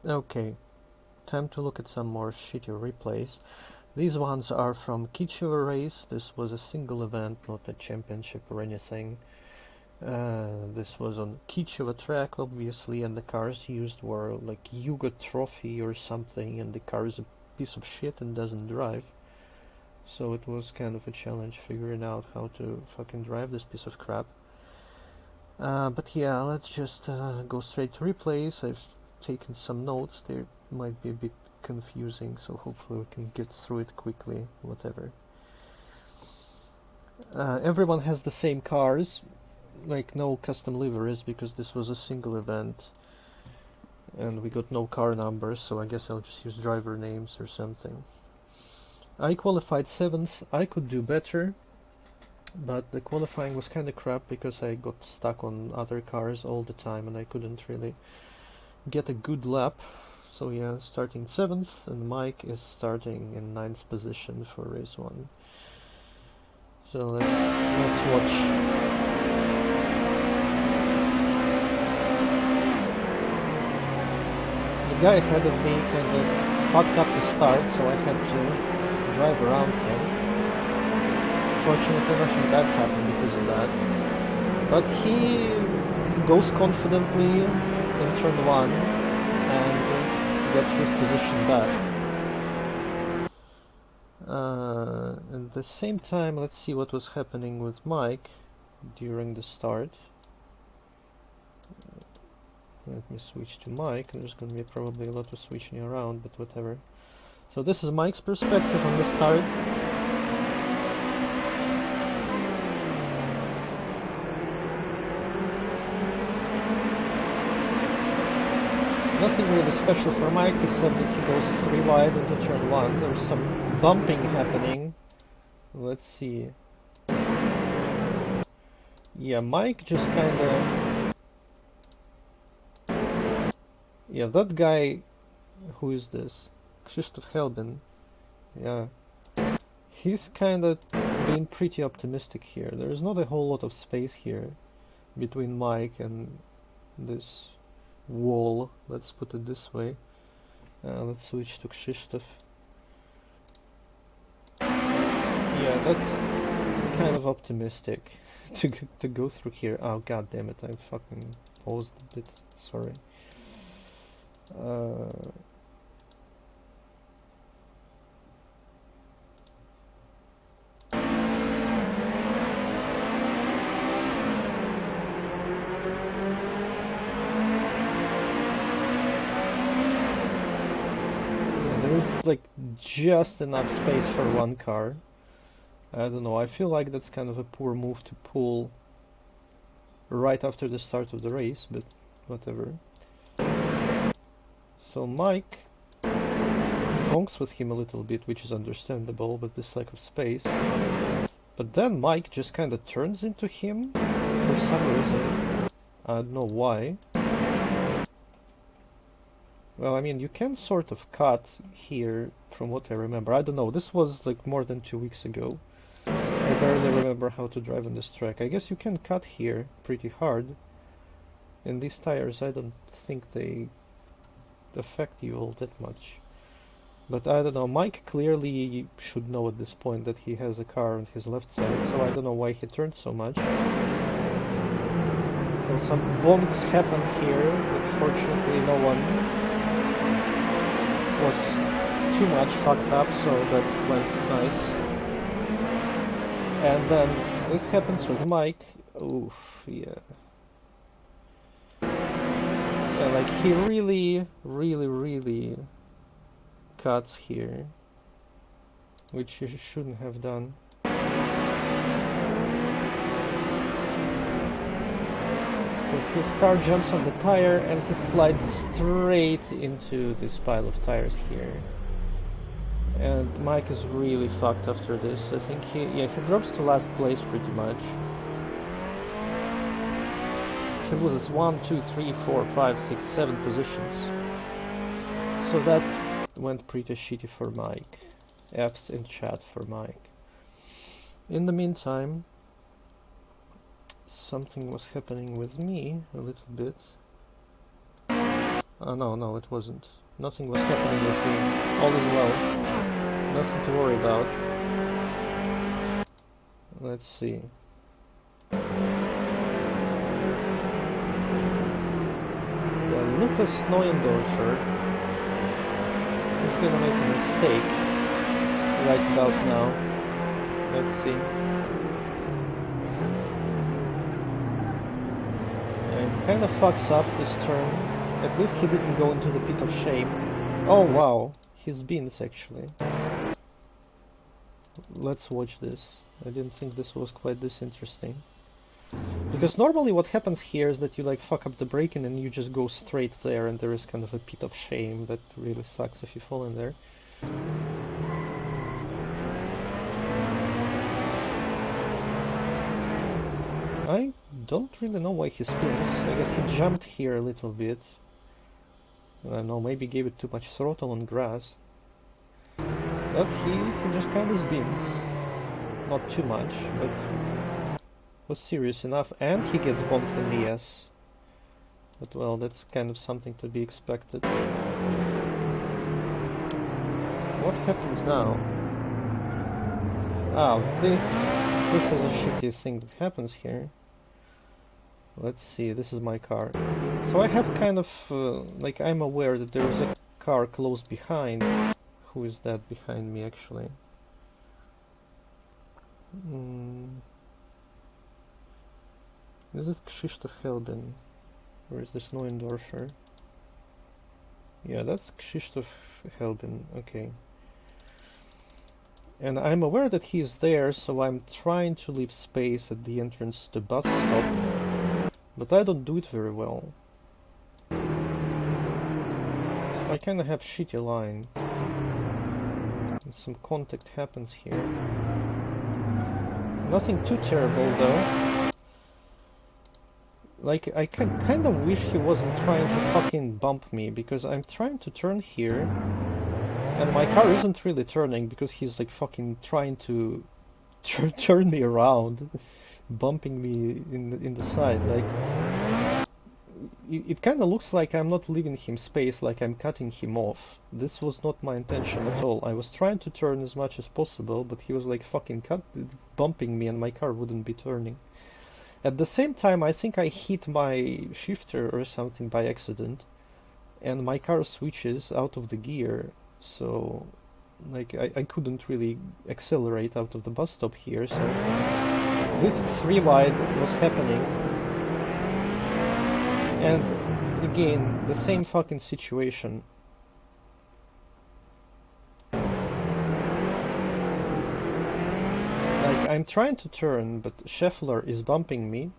Okay, time to look at some more shitty replays. These ones are from Kicevo Race. This was a single event, not a championship or anything. This was on Kicevo track, obviously, and the cars used were like Yuga Trophy or something, and the car is a piece of shit and doesn't drive. So it was kind of a challenge figuring out how to fucking drive this piece of crap. But yeah, let's just go straight to replays. I've taken some notes. They might be a bit confusing, so hopefully we can get through it quickly, whatever. Everyone has the same cars, like no custom liveries, because this was a single event and we got no car numbers, so I guess I'll just use driver names or something. I qualified 7th. I could do better, but the qualifying was kind of crap because I got stuck on other cars all the time and I couldn't really get a good lap. So yeah, starting 7th, and Mike is starting in 9th position for race 1. So let's watch. The guy ahead of me kind of fucked up the start, so I had to drive around him. Fortunately, nothing bad happened because of that. But he goes confidently in turn 1 and gets his position back. At the same time, let's see what was happening with Mike during the start. Let me switch to Mike. There's going to be probably a lot of switching around, but whatever. So this is Mike's perspective on the start. Nothing really special for Mike, except that he goes 3 wide into turn 1. There's some bumping happening. Let's see. Yeah, Mike just kinda... Yeah, that guy... Who is this? Krzysztof Helbin. Yeah. He's kinda being pretty optimistic here. There's not a whole lot of space here between Mike and this wall, let's put it this way. Let's switch to Krzysztof. Yeah, that's kind of optimistic to go through here. Oh god damn it, I fucking paused a bit, sorry. There's like just enough space for one car. I don't know, I feel like that's kind of a poor move to pull right after the start of the race, but whatever. So Mike bonks with him a little bit, which is understandable with this lack of space. But then Mike just kind of turns into him for some reason. I don't know why. Well, I mean, you can sort of cut here, from what I remember. I don't know, this was like more than 2 weeks ago. I barely remember how to drive on this track. I guess you can cut here pretty hard. And these tires, I don't think they affect you all that much. But I don't know, Mike clearly should know at this point that he has a car on his left side, so I don't know why he turned so much. So some bonks happened here, but fortunately no one was too much fucked up, so that went nice. And then this happens with Mike. Oof, yeah. Yeah, like he really cuts here, which he shouldn't have done. So his car jumps on the tire and he slides straight into this pile of tires here. And Mike is really fucked after this. I think he drops to last place pretty much. He loses 1, 2, 3, 4, 5, 6, 7 positions. So that went pretty shitty for Mike. F's in chat for Mike. In the meantime, something was happening with me a little bit. No, it wasn't. Nothing was happening with me. All is well. Nothing to worry about. Let's see. Yeah, Lucas Neuendorfer is gonna make a mistake right about now. Let's see. Yeah, he kind of fucks up this turn. At least he didn't go into the pit of shame. Oh wow, his beans actually. Let's watch this. I didn't think this was quite this interesting. Because normally what happens here is that you like fuck up the braking and you just go straight there, and there is kind of a pit of shame that really sucks if you fall in there. I don't really know why he spins. I guess he jumped here a little bit. I don't know, maybe gave it too much throttle on grass. But he just kind of spins. Not too much, but was serious enough, and he gets bonked in the S. But well, that's kind of something to be expected. What happens now? Oh, this is a shitty thing that happens here. Let's see, this is my car. So I have kind of, like, I'm aware that there is a car close behind. Who is that behind me, actually? Is it Krzysztof Helbin? Or is this Neuendorfer? Yeah, that's Krzysztof Helbin, okay. And I'm aware that he's there, so I'm trying to leave space at the entrance to the bus stop. But I don't do it very well. So I kinda have shitty line. And some contact happens here. Nothing too terrible though. Like, I kinda wish he wasn't trying to fucking bump me, because I'm trying to turn here, and my car isn't really turning because he's like fucking trying to turn me around, bumping me in the side. Like, it kinda looks like I'm not leaving him space, like I'm cutting him off. This was not my intention at all. I was trying to turn as much as possible, but he was like fucking bumping me and my car wouldn't be turning. At the same time, I think I hit my shifter or something by accident, and my car switches out of the gear, so like I couldn't really accelerate out of the bus stop here, so this 3-wide was happening. And again, the same fucking situation. Like, I'm trying to turn, but Scheffler is bumping me.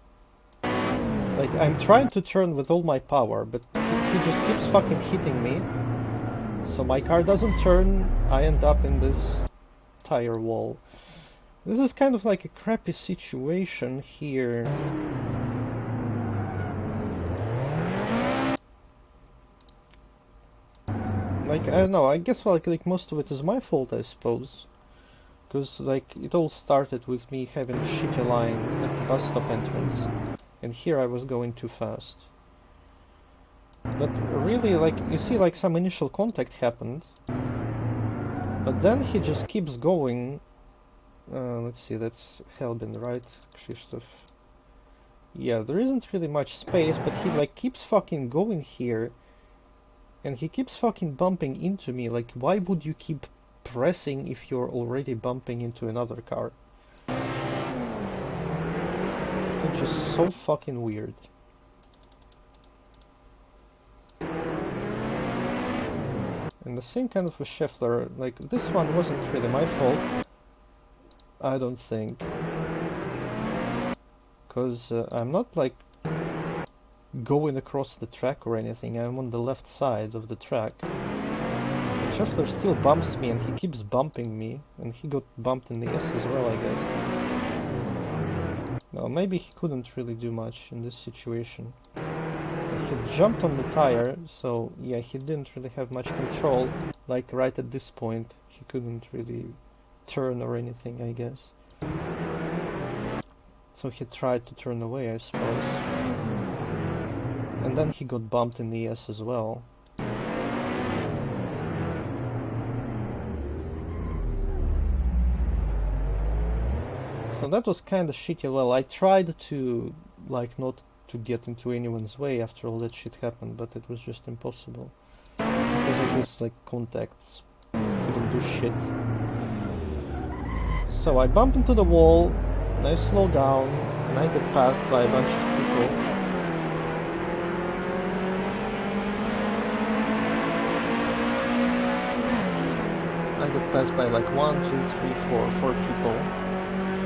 Like, I'm trying to turn with all my power, but he just keeps fucking hitting me. So my car doesn't turn, I end up in this tire wall. This is kind of like a crappy situation here. Like, I don't know, I guess like most of it is my fault, I suppose. Because, like, it all started with me having a shitty line at the bus stop entrance. And here I was going too fast. But really, like, you see, like, some initial contact happened. But then he just keeps going. Let's see, that's Helbin, right? Krzysztof. Yeah, there isn't really much space, but he, like, keeps fucking going here. And he keeps fucking bumping into me. Like, why would you keep pressing if you're already bumping into another car? It's just so fucking weird. And the same kind of with Scheffler. Like, this one wasn't really my fault, I don't think. Because I'm not, like, going across the track or anything. I'm on the left side of the track. And Scheffler still bumps me, and he keeps bumping me, and he got bumped in the S as well, I guess. Well, maybe he couldn't really do much in this situation. He jumped on the tire, so yeah, he didn't really have much control. Like, right at this point, he couldn't really turn or anything, I guess. So he tried to turn away, I suppose. And then he got bumped in the S as well. So that was kind of shitty. Well, I tried to, like, not to get into anyone's way after all that shit happened, but it was just impossible. Because of this, like, contacts. Couldn't do shit. So I bump into the wall, and I slow down, and I get passed by a bunch of people. I get passed by like 1, 2, 3, 4 people.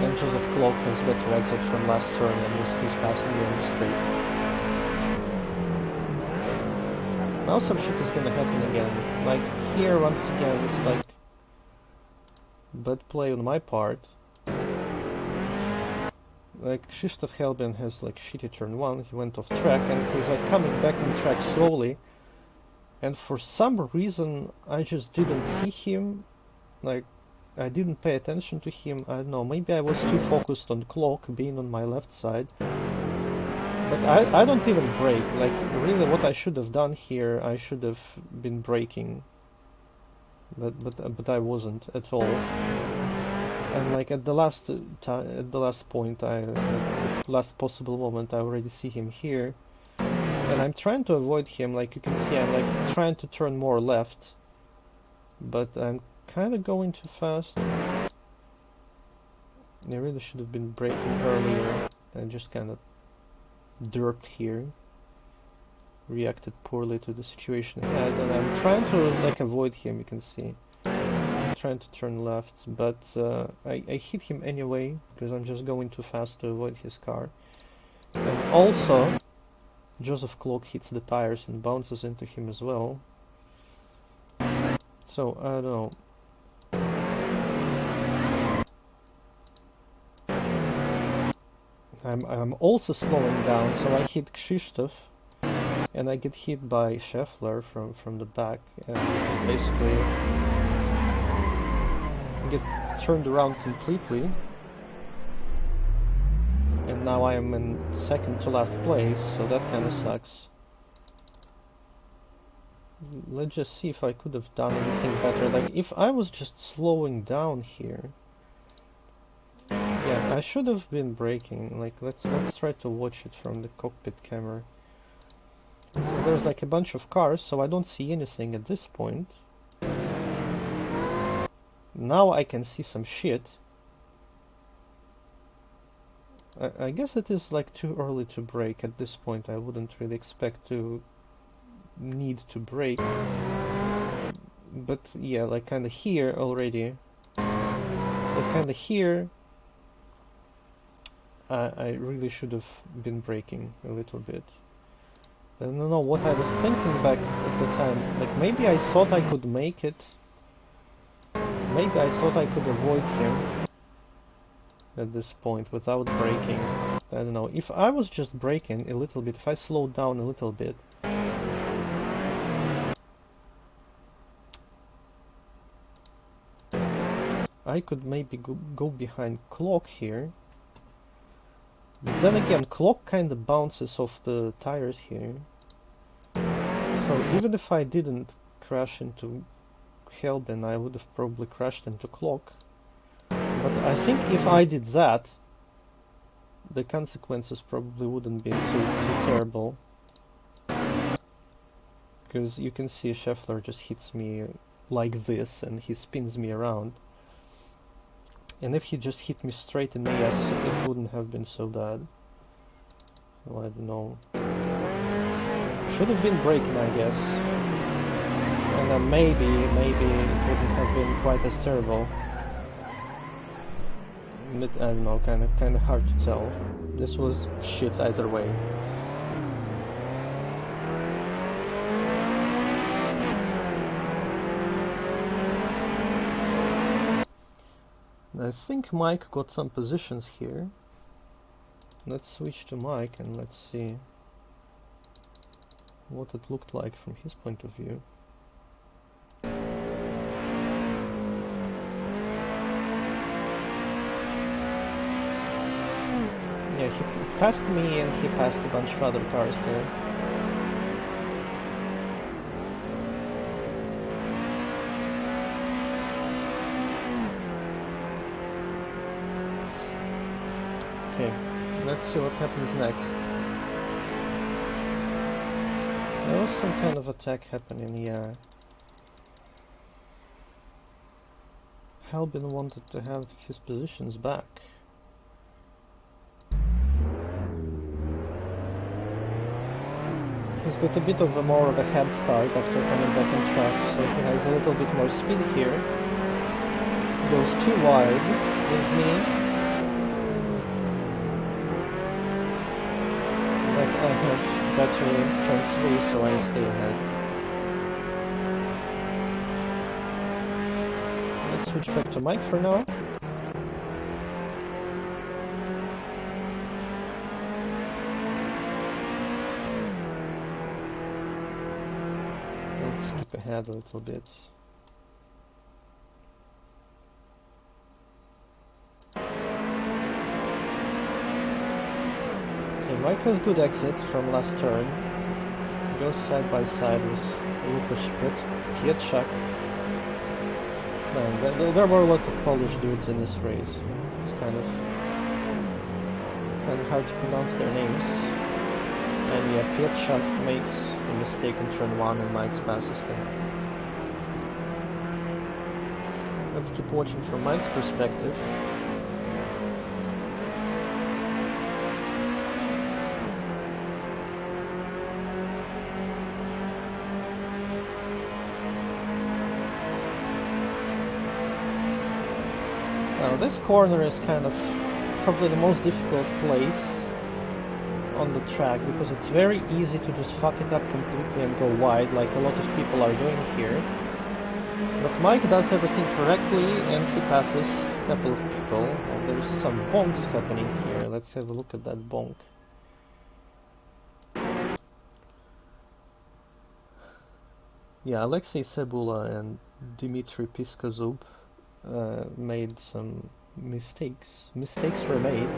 And Joseph Cloak has better exit from last turn, and he's passing me on the straight. Now some shit is gonna happen again. Like, here once again, it's like bad play on my part. Like, Krzysztof Helbin has like shitty turn 1, he went off track, and he's like coming back on track slowly. And for some reason, I just didn't see him. Like, I didn't pay attention to him. I don't know, maybe I was too focused on Cloak being on my left side. But I don't even brake. Like, really what I should have done here, I should have been braking. But I wasn't at all. And like at the last point, at the last possible moment, I already see him here. And I'm trying to avoid him. Like you can see, I'm like trying to turn more left. But I'm kind of going too fast. I really should have been braking earlier. I just kind of derped here. Reacted poorly to the situation ahead, and I'm trying to like avoid him. You can see I'm trying to turn left, but I hit him anyway because I'm just going too fast to avoid his car. And also Joseph Cloak hits the tires and bounces into him as well. So I don't know. I'm also slowing down, so I hit Krzysztof. And I get hit by Scheffler from the back, and which is basically get turned around completely. And now I am in second to last place, so that kind of sucks. Let's just see if I could have done anything better. Like, if I was just slowing down here, yeah, I should have been braking. Like, let's try to watch it from the cockpit camera. So there's like a bunch of cars, so I don't see anything at this point. Now I can see some shit. I guess it is like too early to brake at this point. I wouldn't really expect to need to brake. But yeah, like kinda here already. Like kinda here. I really should have been braking a little bit. I don't know what I was thinking back at the time. Like, maybe I thought I could make it. Maybe I thought I could avoid him at this point without braking. I don't know. If I was just braking a little bit, if I slowed down a little bit, I could maybe go behind Cloak here. But then again, Cloak kind of bounces off the tires here. So even if I didn't crash into Helbin, I would have probably crashed into Cloak. But I think if I did that, the consequences probably wouldn't be too terrible. Because you can see Scheffler just hits me like this and he spins me around. And if he just hit me straight in the ass, it wouldn't have been so bad. Well, I don't know. Should have been braking, I guess. And then maybe it wouldn't have been quite as terrible. But I don't know, kind of hard to tell. This was shit either way. I think Mike got some positions here. Let's switch to Mike and let's see what it looked like from his point of view. Yeah, he passed me and he passed a bunch of other cars here. let's see what happens next. There was some kind of attack happening, yeah. Halbin wanted to have his positions back. He's got a bit of a more of a head start after coming back on track, so he has a little bit more speed here. Goes too wide with me. But I have better turn 3, so I stay ahead. Let's switch back to Mike for now. Let's skip ahead a little bit. So Mike has good exit from last turn. Goes side by side with Lukasz Pietrzak. Man, there were a lot of Polish dudes in this race. It's kind of hard to pronounce their names. And yeah, Pietrzak makes a mistake in turn 1 and Mike passes him. Let's keep watching from Mike's perspective. Now this corner is kind of probably the most difficult place on the track, because it's very easy to just fuck it up completely and go wide like a lot of people are doing here. But Mike does everything correctly and he passes a couple of people. And there's some bonks happening here. Let's have a look at that bonk. Yeah, Alexei Cebula and Dmitry Piskazub made some mistakes. Mistakes were made.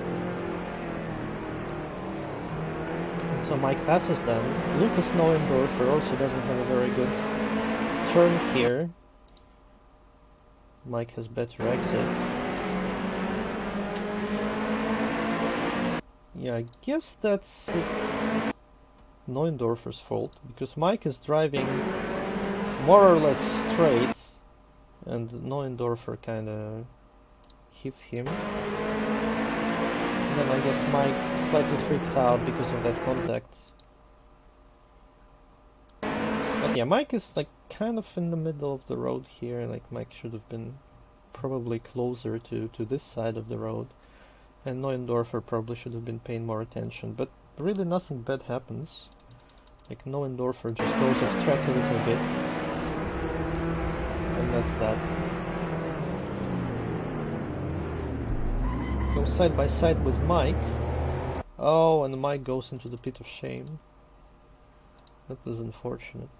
And so Mike passes them. Lucas Neuendorfer also doesn't have a very good turn here. Mike has better exit. Yeah, I guess that's Neuendorfer's fault, because Mike is driving more or less straight and Neuendorfer kinda hits him. And then I guess Mike slightly freaks out because of that contact. But yeah, Mike is like kind of in the middle of the road here. Like Mike should have been probably closer to this side of the road. And Neuendorfer probably should have been paying more attention. But really nothing bad happens. Like Neuendorfer just goes off track a little bit. And that's that. Go side by side with Mike. Oh, and Mike goes into the pit of shame. That was unfortunate.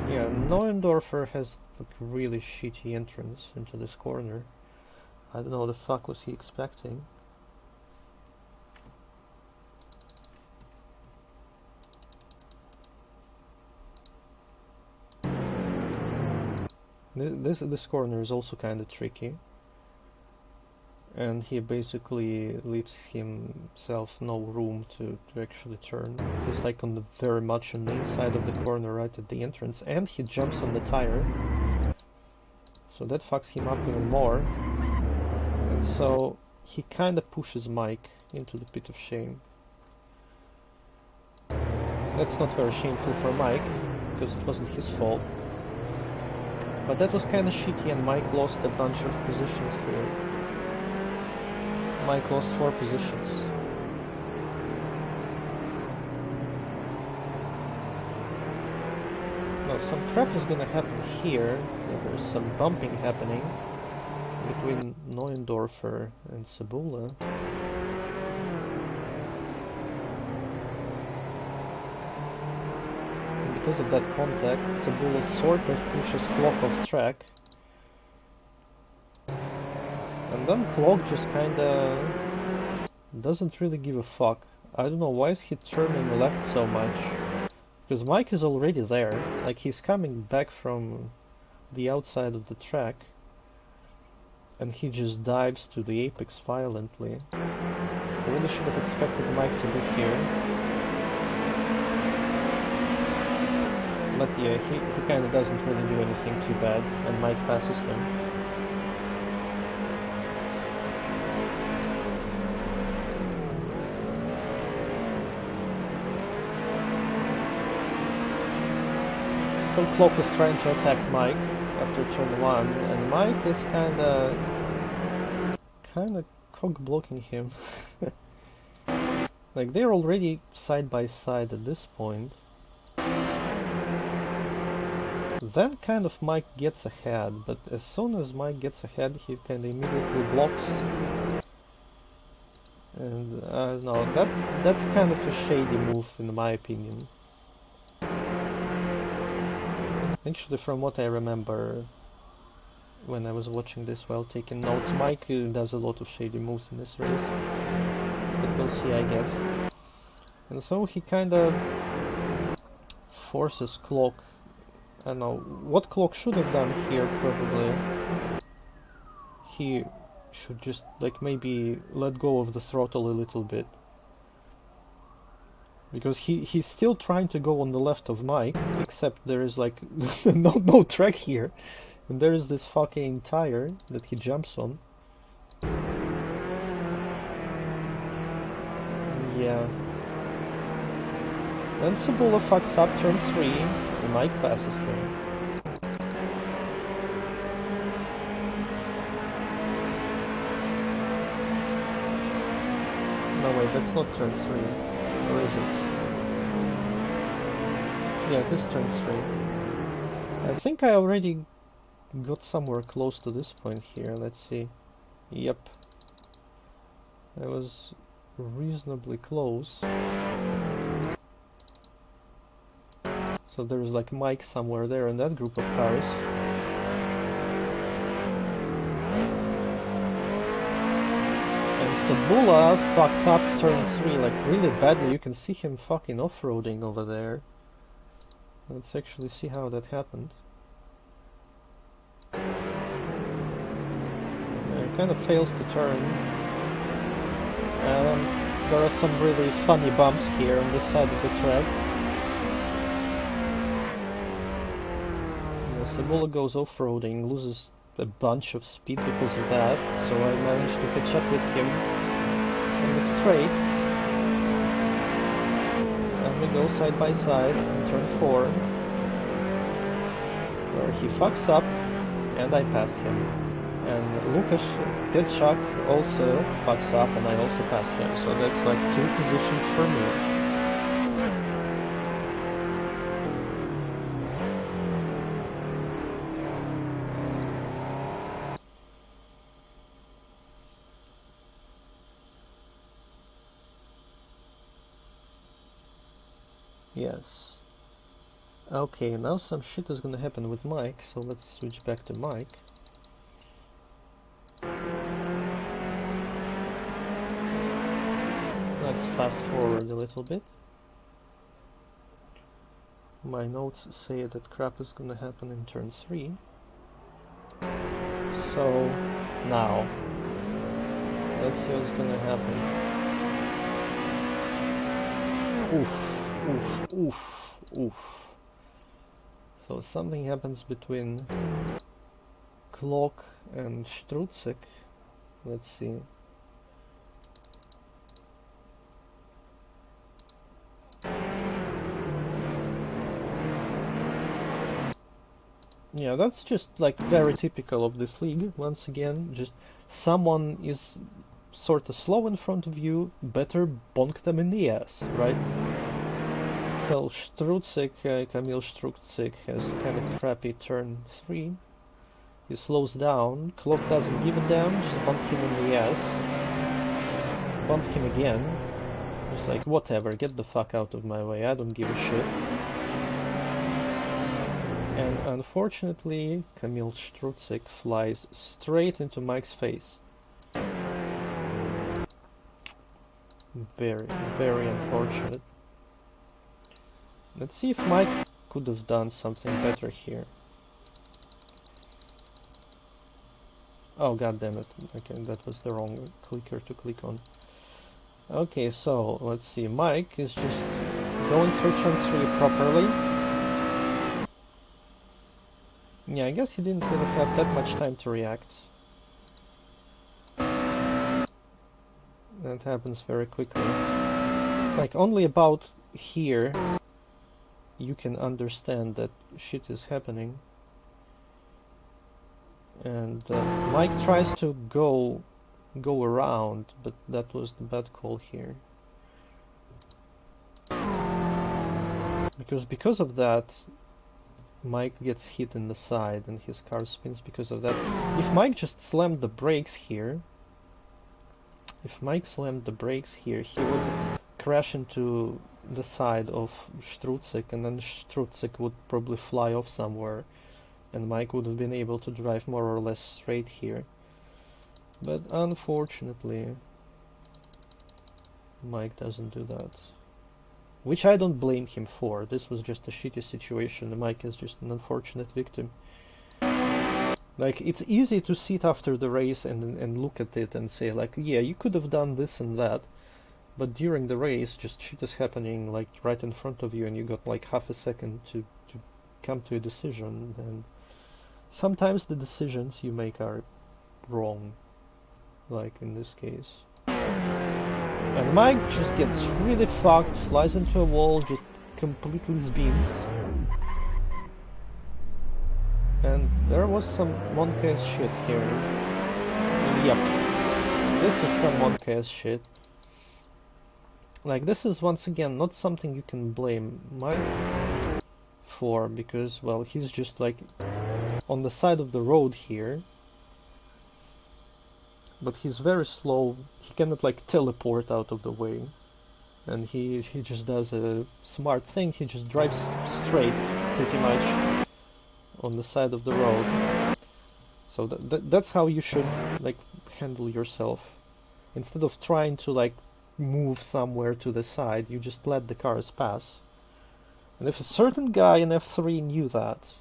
Yeah, Neuendorfer has like really shitty entrance into this corner. I don't know what the fuck was he expecting. This corner is also kind of tricky, and he basically leaves himself no room to actually turn. He's like on the very much on the inside of the corner right at the entrance, and he jumps on the tire, so that fucks him up even more, and so he kind of pushes Mike into the pit of shame. That's not very shameful for Mike, because it wasn't his fault. But that was kind of shitty, and Mike lost a bunch of positions here. Mike lost 4 positions. Now some crap is gonna happen here. Yeah, there's some bumping happening between Neuendorfer and Cebula. Because of that contact, Cebula sort of pushes Clock off track. And then Clock just kinda doesn't really give a fuck. I don't know, why is he turning left so much? Because Mike is already there. Like, he's coming back from the outside of the track. and he just dives to the apex violently. I really should have expected Mike to be here. But yeah, he kind of doesn't really do anything too bad, and Mike passes him. So Cloak is trying to attack Mike after turn 1, and Mike is kinda cock blocking him. Like, they're already side by side at this point. Then kind of Mike gets ahead, but as soon as Mike gets ahead, he kind of immediately blocks. And I don't know, that's kind of a shady move in my opinion. Actually, from what I remember when I was watching this while taking notes, Mike does a lot of shady moves in this race. But we'll see, I guess. And so he kinda forces Cloak. I don't know, what Cloak should have done here, probably. He should just, like, maybe let go of the throttle a little bit. Because he's still trying to go on the left of Mike, except there is, like, no track here. And there is this fucking tire that he jumps on. Yeah. Then Cebula fucks up turn 3, and Mike passes him. No wait, that's not turn 3. Or is it? Yeah, it is turn 3. I think I already got somewhere close to this point here. Let's see. Yep. I was reasonably close. So there's like Mike somewhere there in that group of cars. And Cebula fucked up turn 3 like really badly. You can see him fucking off-roading over there. Let's actually see how that happened. Yeah, he kind of fails to turn. And there are some really funny bumps here on this side of the track. Cebula goes off-roading, loses a bunch of speed because of that, so I managed to catch up with him on the straight. And we go side by side in turn 4, where he fucks up and I pass him. And Lucas Pitchak also fucks up and I also pass him, so that's like 2 positions for me. Yes. Okay, now some shit is gonna happen with Mike, so let's switch back to Mike. Let's fast forward a little bit. My notes say that crap is gonna happen in turn 3. So, now, let's see what's gonna happen. Oof. Oof, oof, oof. So something happens between Cloak and Strutzik. Let's see. Yeah, that's just like very typical of this league. Once again, just someone is sort of slow in front of you, better bonk them in the ass, right? So Strutzik, Kamil Strutzik has kind of crappy turn 3. He slows down, Cloak doesn't give a damn, just bonk him in the ass. Bonk him again. Just like, whatever, get the fuck out of my way, I don't give a shit. And unfortunately, Kamil Strutzik flies straight into Mike's face. Very, very unfortunate. Let's see if Mike could have done something better here. Oh, god damn it. Okay, that was the wrong clicker to click on. Okay, so let's see. Mike is just going through turn 3 properly. Yeah, I guess he didn't really have that much time to react. That happens very quickly. Like, only about here you can understand that shit is happening. And Mike tries to go around, but that was the bad call here. Because of that, Mike gets hit in the side and his car spins because of that. If Mike just slammed the brakes here, he would crash into the side of Struczyk, and then Struczyk would probably fly off somewhere, and Mike would have been able to drive more or less straight here. But unfortunately, Mike doesn't do that. Which I don't blame him for. This was just a shitty situation. Mike is just an unfortunate victim. Like, it's easy to sit after the race and look at it and say, like, yeah, you could have done this and that, but during the race, just shit is happening, like, right in front of you, and you got, like, half a second to come to a decision, and sometimes the decisions you make are wrong, like in this case. And Mike just gets really fucked, flies into a wall, just completely spins. And there was some monkey-ass shit here. Yep. This is some monkey-ass shit. Like, this is once again not something you can blame Mike for, because, well, he's just like on the side of the road here. But he's very slow, he cannot like teleport out of the way. And he just does a smart thing, he just drives straight, pretty much, on the side of the road. So that's how you should like handle yourself. Instead of trying to like move somewhere to the side, you just let the cars pass. And if a certain guy in F3 knew that,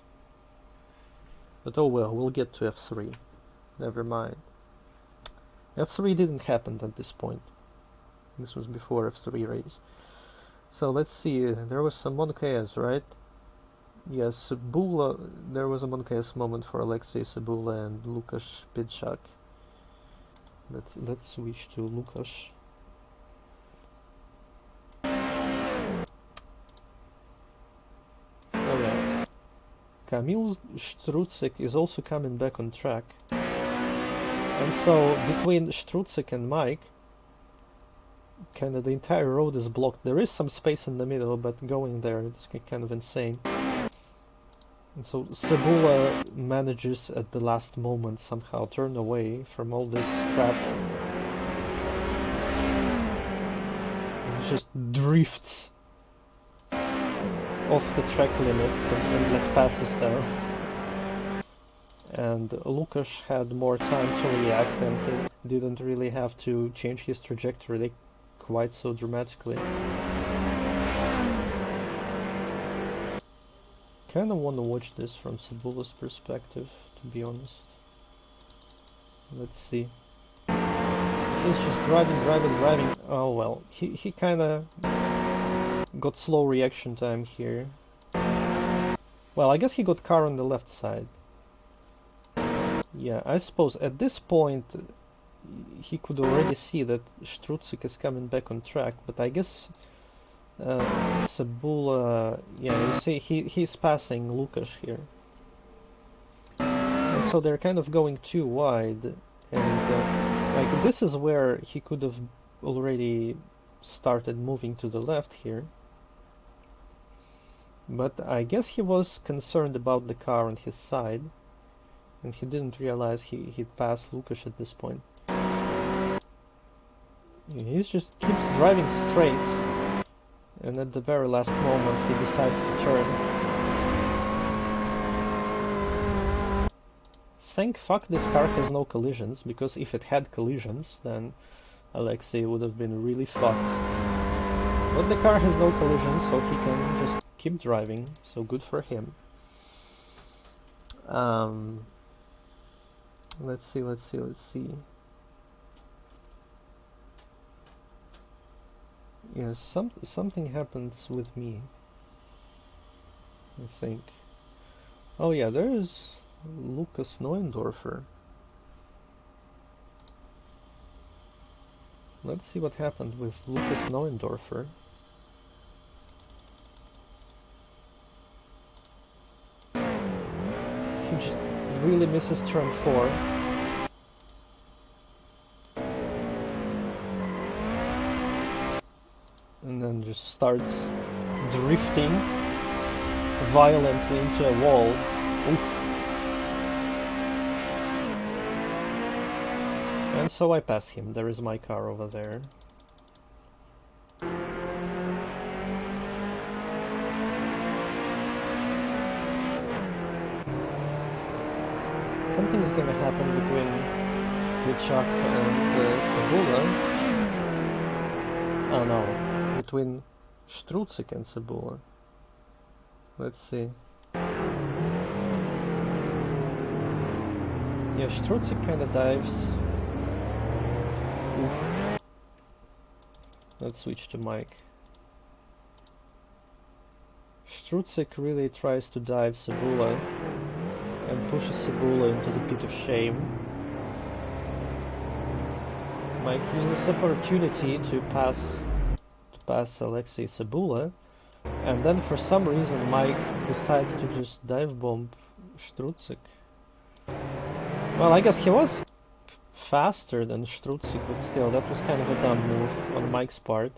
but oh well, we'll get to F3. Never mind. F3 didn't happen at this point. This was before F3 race. So let's see, there was some Moncaes, right? Yes, Cebula, there was a Moncaes moment for Alexei Cebula and Lukasz Pidczak. Let's switch to Lukasz. So yeah, Kamil Struczyk is also coming back on track. And so between Struczyk and Mike, kind of the entire road is blocked. There is some space in the middle, but going there is kind of insane. And so Cebula manages at the last moment somehow turn away from all this crap. And just drifts off the track limits and like passes them. And Lukasz had more time to react, and he didn't really have to change his trajectory quite so dramatically. Kinda wanna watch this from Cebula's perspective, to be honest. Let's see. He's just driving. Oh well, he kinda got slow reaction time here. Well, I guess he got car on the left side. Yeah, I suppose at this point he could already see that Struczyk is coming back on track, but I guess Cebula, yeah, you see he's passing Lukasz here. And so they're kind of going too wide, and like this is where he could have already started moving to the left here. But I guess he was concerned about the car on his side, and he didn't realize he'd passed Lukasz at this point. He just keeps driving straight, and at the very last moment he decides to turn. Thank fuck this car has no collisions, because if it had collisions, then Alexei would have been really fucked. But the car has no collisions, so he can just keep driving, so good for him. Let's see. Yeah, something happens with me, I think. Oh yeah, there is Lucas Neuendorfer. Let's see what happened with Lucas Neuendorfer. He just really misses turn 4. And then just starts drifting violently into a wall. Oof. And so I pass him. There is my car over there. Something's gonna happen between Piechak and Cebula. Oh no, between Strucyk and Cebula. Let's see. Yeah, Strucyk kinda dives. Oof. Let's switch to Mike. Strucyk really tries to dive Cebula and pushes Cebula into the pit of shame. Mike uses this opportunity to pass Alexei Cebula, and then for some reason Mike decides to just dive bomb Strucyk. Well, I guess he was faster than Strucyk, but still, that was kind of a dumb move on Mike's part.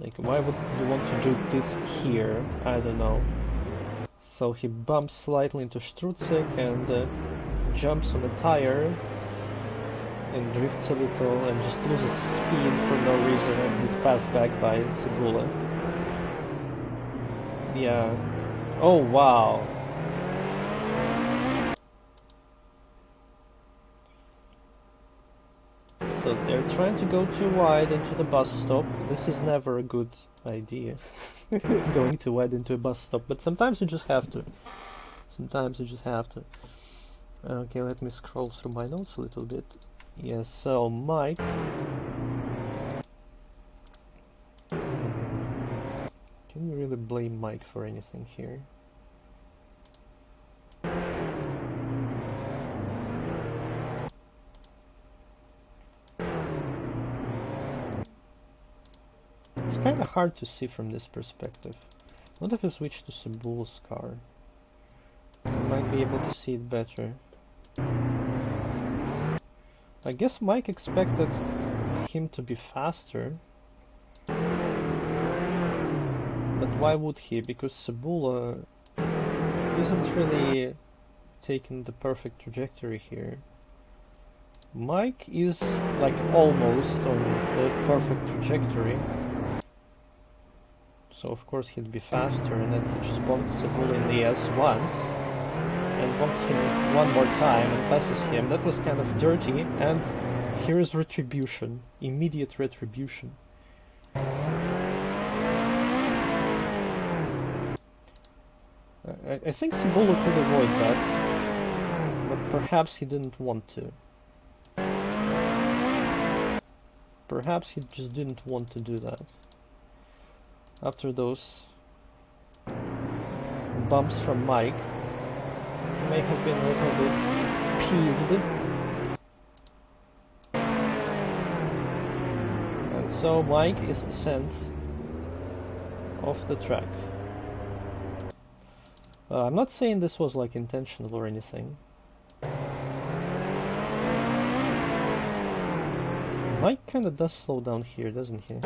Like, why would you want to do this here? I don't know. So he bumps slightly into Strucyk and jumps on a tire and drifts a little and just loses speed for no reason, and he's passed back by Cebula. Yeah. Oh wow. So they're trying to go too wide into the bus stop. This is never a good idea. Going too wide into a bus stop, but sometimes you just have to. Okay, let me scroll through my notes a little bit. Yes, so Mike. Can you really blame Mike for anything here? It's kind of hard to see from this perspective. What if I switch to Cebula's car? I might be able to see it better. I guess Mike expected him to be faster. But why would he? Because Cebula isn't really taking the perfect trajectory here. Mike is like almost on the perfect trajectory. So of course he'd be faster, and then he just bonks Cebula in the S once. And bonks him one more time and passes him. That was kind of dirty, and here is retribution. Immediate retribution. I think Cebula could avoid that, but perhaps he didn't want to. Perhaps he just didn't want to do that. After those bumps from Mike, he may have been a little bit peeved. And so Mike is sent off the track. I'm not saying this was like intentional or anything. Mike kinda does slow down here, doesn't he?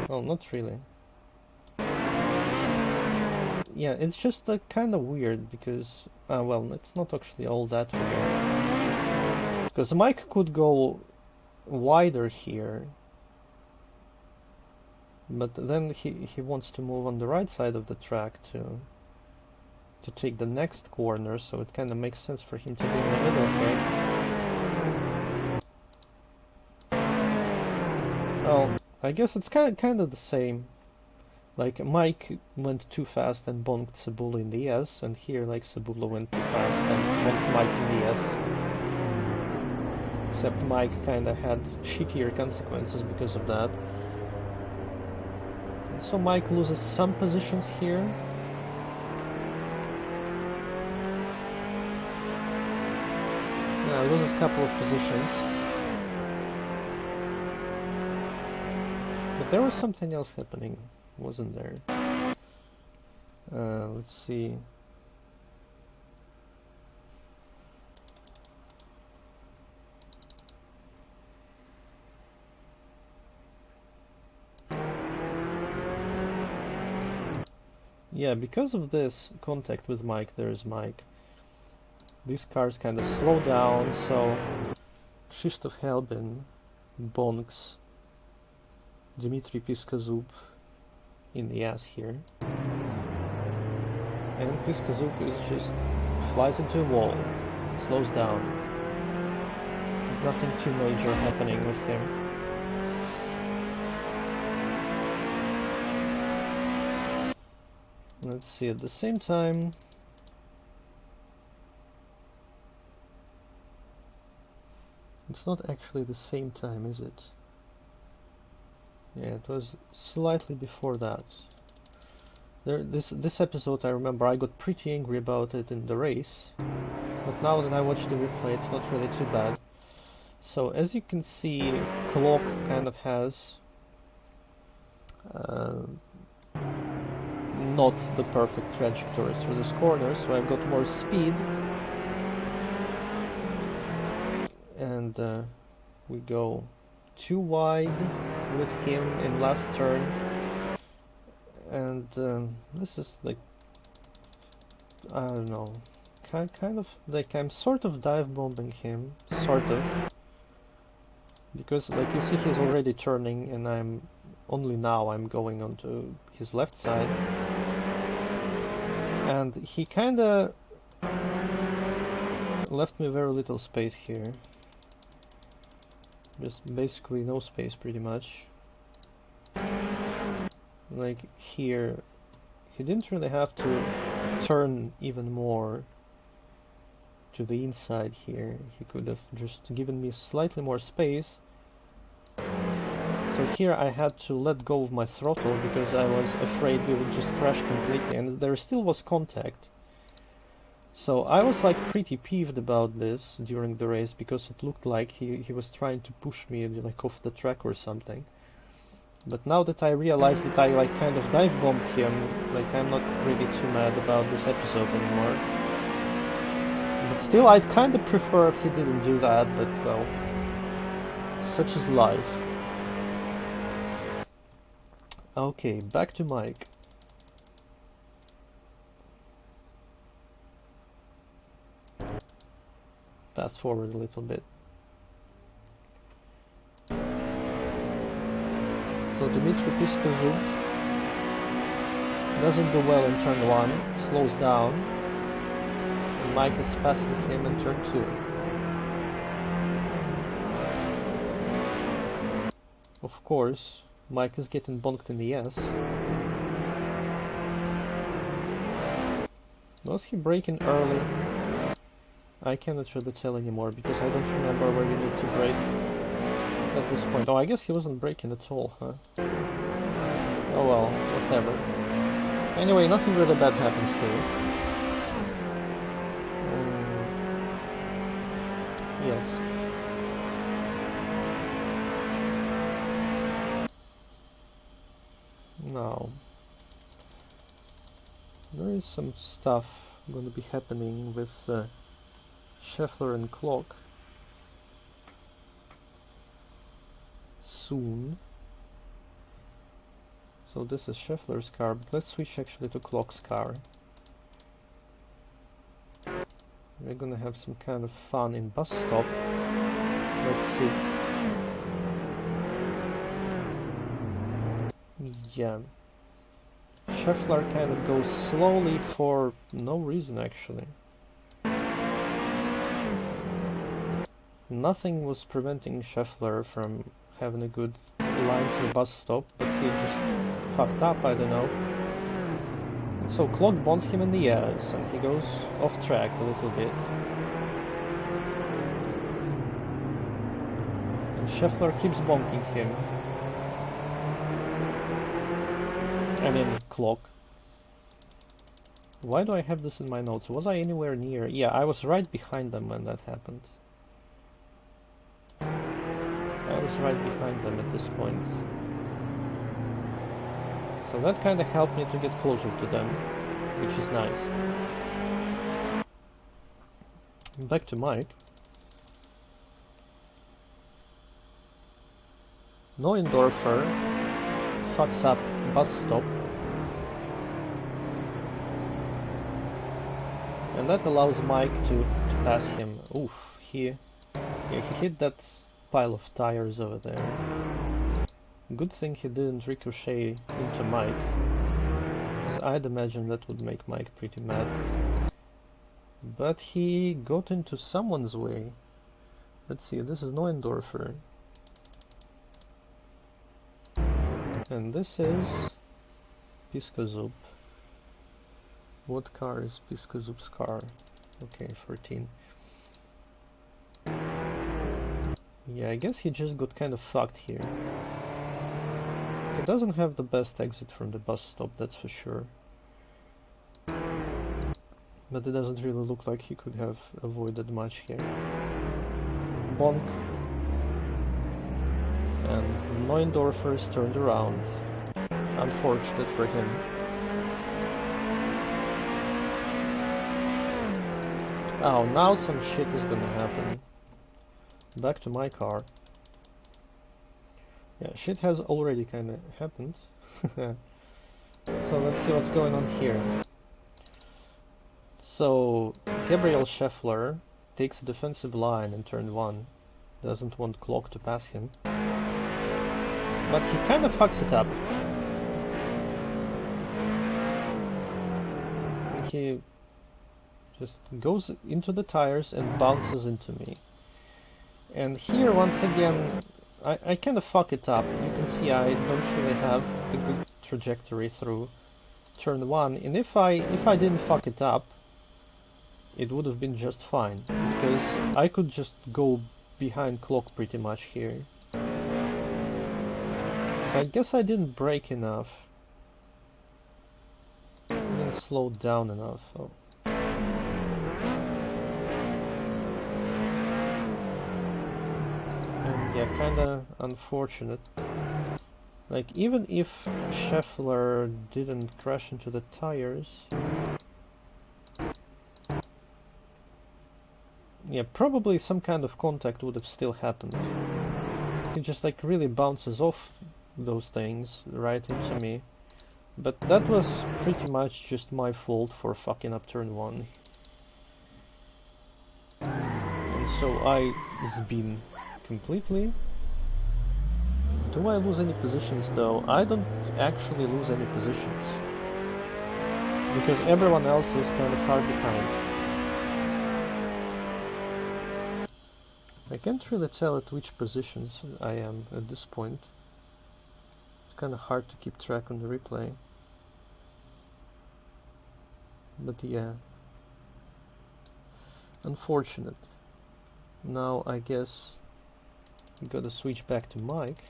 Well, not really. Yeah, it's just like kind of weird because, well, it's not actually all that weird. Because Mike could go wider here, but then he wants to move on the right side of the track to take the next corner, so it kind of makes sense for him to be in the middle here. Well, I guess it's kind of the same. Like, Mike went too fast and bonked Cebula in the S, and here, like, Cebula went too fast and bonked Mike in the S. Except Mike kinda had shittier consequences because of that. And so Mike loses some positions here. Yeah, loses a couple of positions. But there was something else happening, wasn't there? Let's see. Yeah, because of this contact with Mike, there's Mike. These cars kind of slow down, so Krzysztof Helbin bonks Dmitry Piskazub in the ass here. And Piskazub is just flies into a wall, slows down. Nothing too major happening with him. Let's see, at the same time... It's not actually the same time, is it? Yeah, it was slightly before that. This episode, I remember, I got pretty angry about it in the race. But now that I watch the replay, it's not really too bad. So, as you can see, Clock kind of has... not the perfect trajectory through this corner, so I've got more speed. And we go too wide with him in last turn. And this is like... I don't know. Kind of like I'm sort of dive bombing him. Sort of. Because like you see he's already turning and I'm... Only now I'm going onto his left side. And he kinda left me very little space here. Just basically no space pretty much. Like here, he didn't really have to turn even more to the inside here. He could have just given me slightly more space. So here I had to let go of my throttle because I was afraid we would just crash completely, and there still was contact. So I was like pretty peeved about this during the race because it looked like he was trying to push me like off the track or something. But now that I realized that I like kind of dive bombed him, like I'm not really too mad about this episode anymore. But still I'd kind of prefer if he didn't do that, but well, such is life. Okay, back to Mike. Fast forward a little bit. So Dmitry Piskazub doesn't do well in turn 1, slows down, and Mike is passing him in turn 2. Of course, Mike is getting bonked in the ass. Was he braking early? I cannot really tell anymore because I don't remember where you need to brake at this point. Oh, I guess he wasn't braking at all, huh? Oh well, whatever. Anyway, nothing really bad happens here. Yes. Now, there is some stuff going to be happening with Scheffler and Clock soon. So this is Scheffler's car, but let's switch actually to Clock's car. We're gonna have some kind of fun in bus stop. Let's see. Yeah. Scheffler kind of goes slowly for no reason actually. Nothing was preventing Scheffler from having a good line through bus stop, but he just fucked up, I don't know. And so Clock bonds him in the ass, and he goes off track a little bit. And Scheffler keeps bonking him. I mean, Clock. Why do I have this in my notes? Was I anywhere near? Yeah, I was right behind them when that happened. I was right behind them at this point. So that kind of helped me to get closer to them, which is nice. Back to Mike. Neuendorfer fucks up bus stop. And that allows Mike to pass him. Oof, he hit that pile of tires over there. Good thing he didn't ricochet into Mike, because I'd imagine that would make Mike pretty mad. But he got into someone's way. Let's see, this is Neuendorfer. And this is Piskozub. What car is Piskozub's car? Okay, 14. Yeah, I guess he just got kind of fucked here. He doesn't have the best exit from the bus stop, that's for sure. But it doesn't really look like he could have avoided much here. Bonk. And Neuendorfer's turned around. Unfortunate for him. Oh, now some shit is gonna happen. Back to my car. Yeah, shit has already kinda happened. So let's see what's going on here. So, Gabriel Scheffler takes a defensive line in turn 1. Doesn't want Clock to pass him. But he kinda fucks it up. He just goes into the tires and bounces into me. And here, once again, I kind of fuck it up. You can see I don't really have the good trajectory through turn 1. And if I didn't fuck it up, it would have been just fine, because I could just go behind Clock pretty much here. I guess I didn't brake enough. I didn't slow down enough. Oh. And yeah, kinda unfortunate. Like, even if Scheffler didn't crash into the tires... Yeah, probably some kind of contact would have still happened. He just like really bounces off those things right into me. But that was pretty much just my fault for fucking up turn 1. And so I spin completely. Do I lose any positions though? I don't actually lose any positions, because everyone else is kind of far behind. I can't really tell at which positions I am at this point. It's kind of hard to keep track on the replay. But yeah. Unfortunate. Now I guess we gotta switch back to Mike.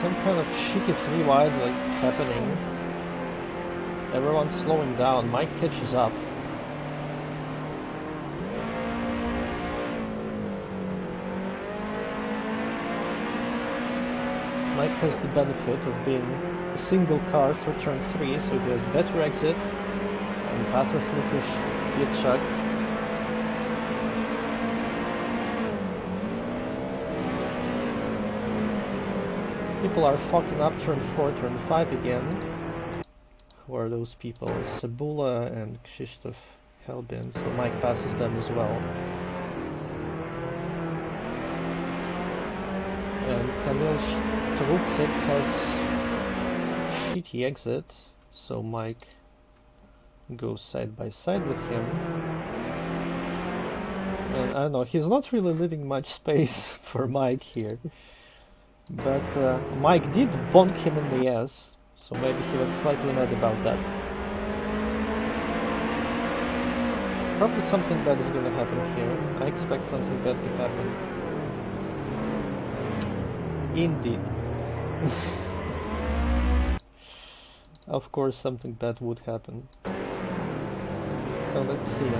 Some kind of shitty 3 wides like happening. Everyone's slowing down. Mike catches up. Mike has the benefit of being a single car through turn 3, so he has better exit and passes Lucas Pietrzak. People are fucking up turn 4, turn 5 again. Who are those people? Cebula and Krzysztof Helbin, so Mike passes them as well. And Kamil Trutzik has shitty exit, so Mike goes side by side with him. And I don't know, he's not really leaving much space for Mike here. But Mike did bonk him in the ass, so maybe he was slightly mad about that. Probably something bad is gonna happen here. I expect something bad to happen. Indeed. Of course something bad would happen. So let's see.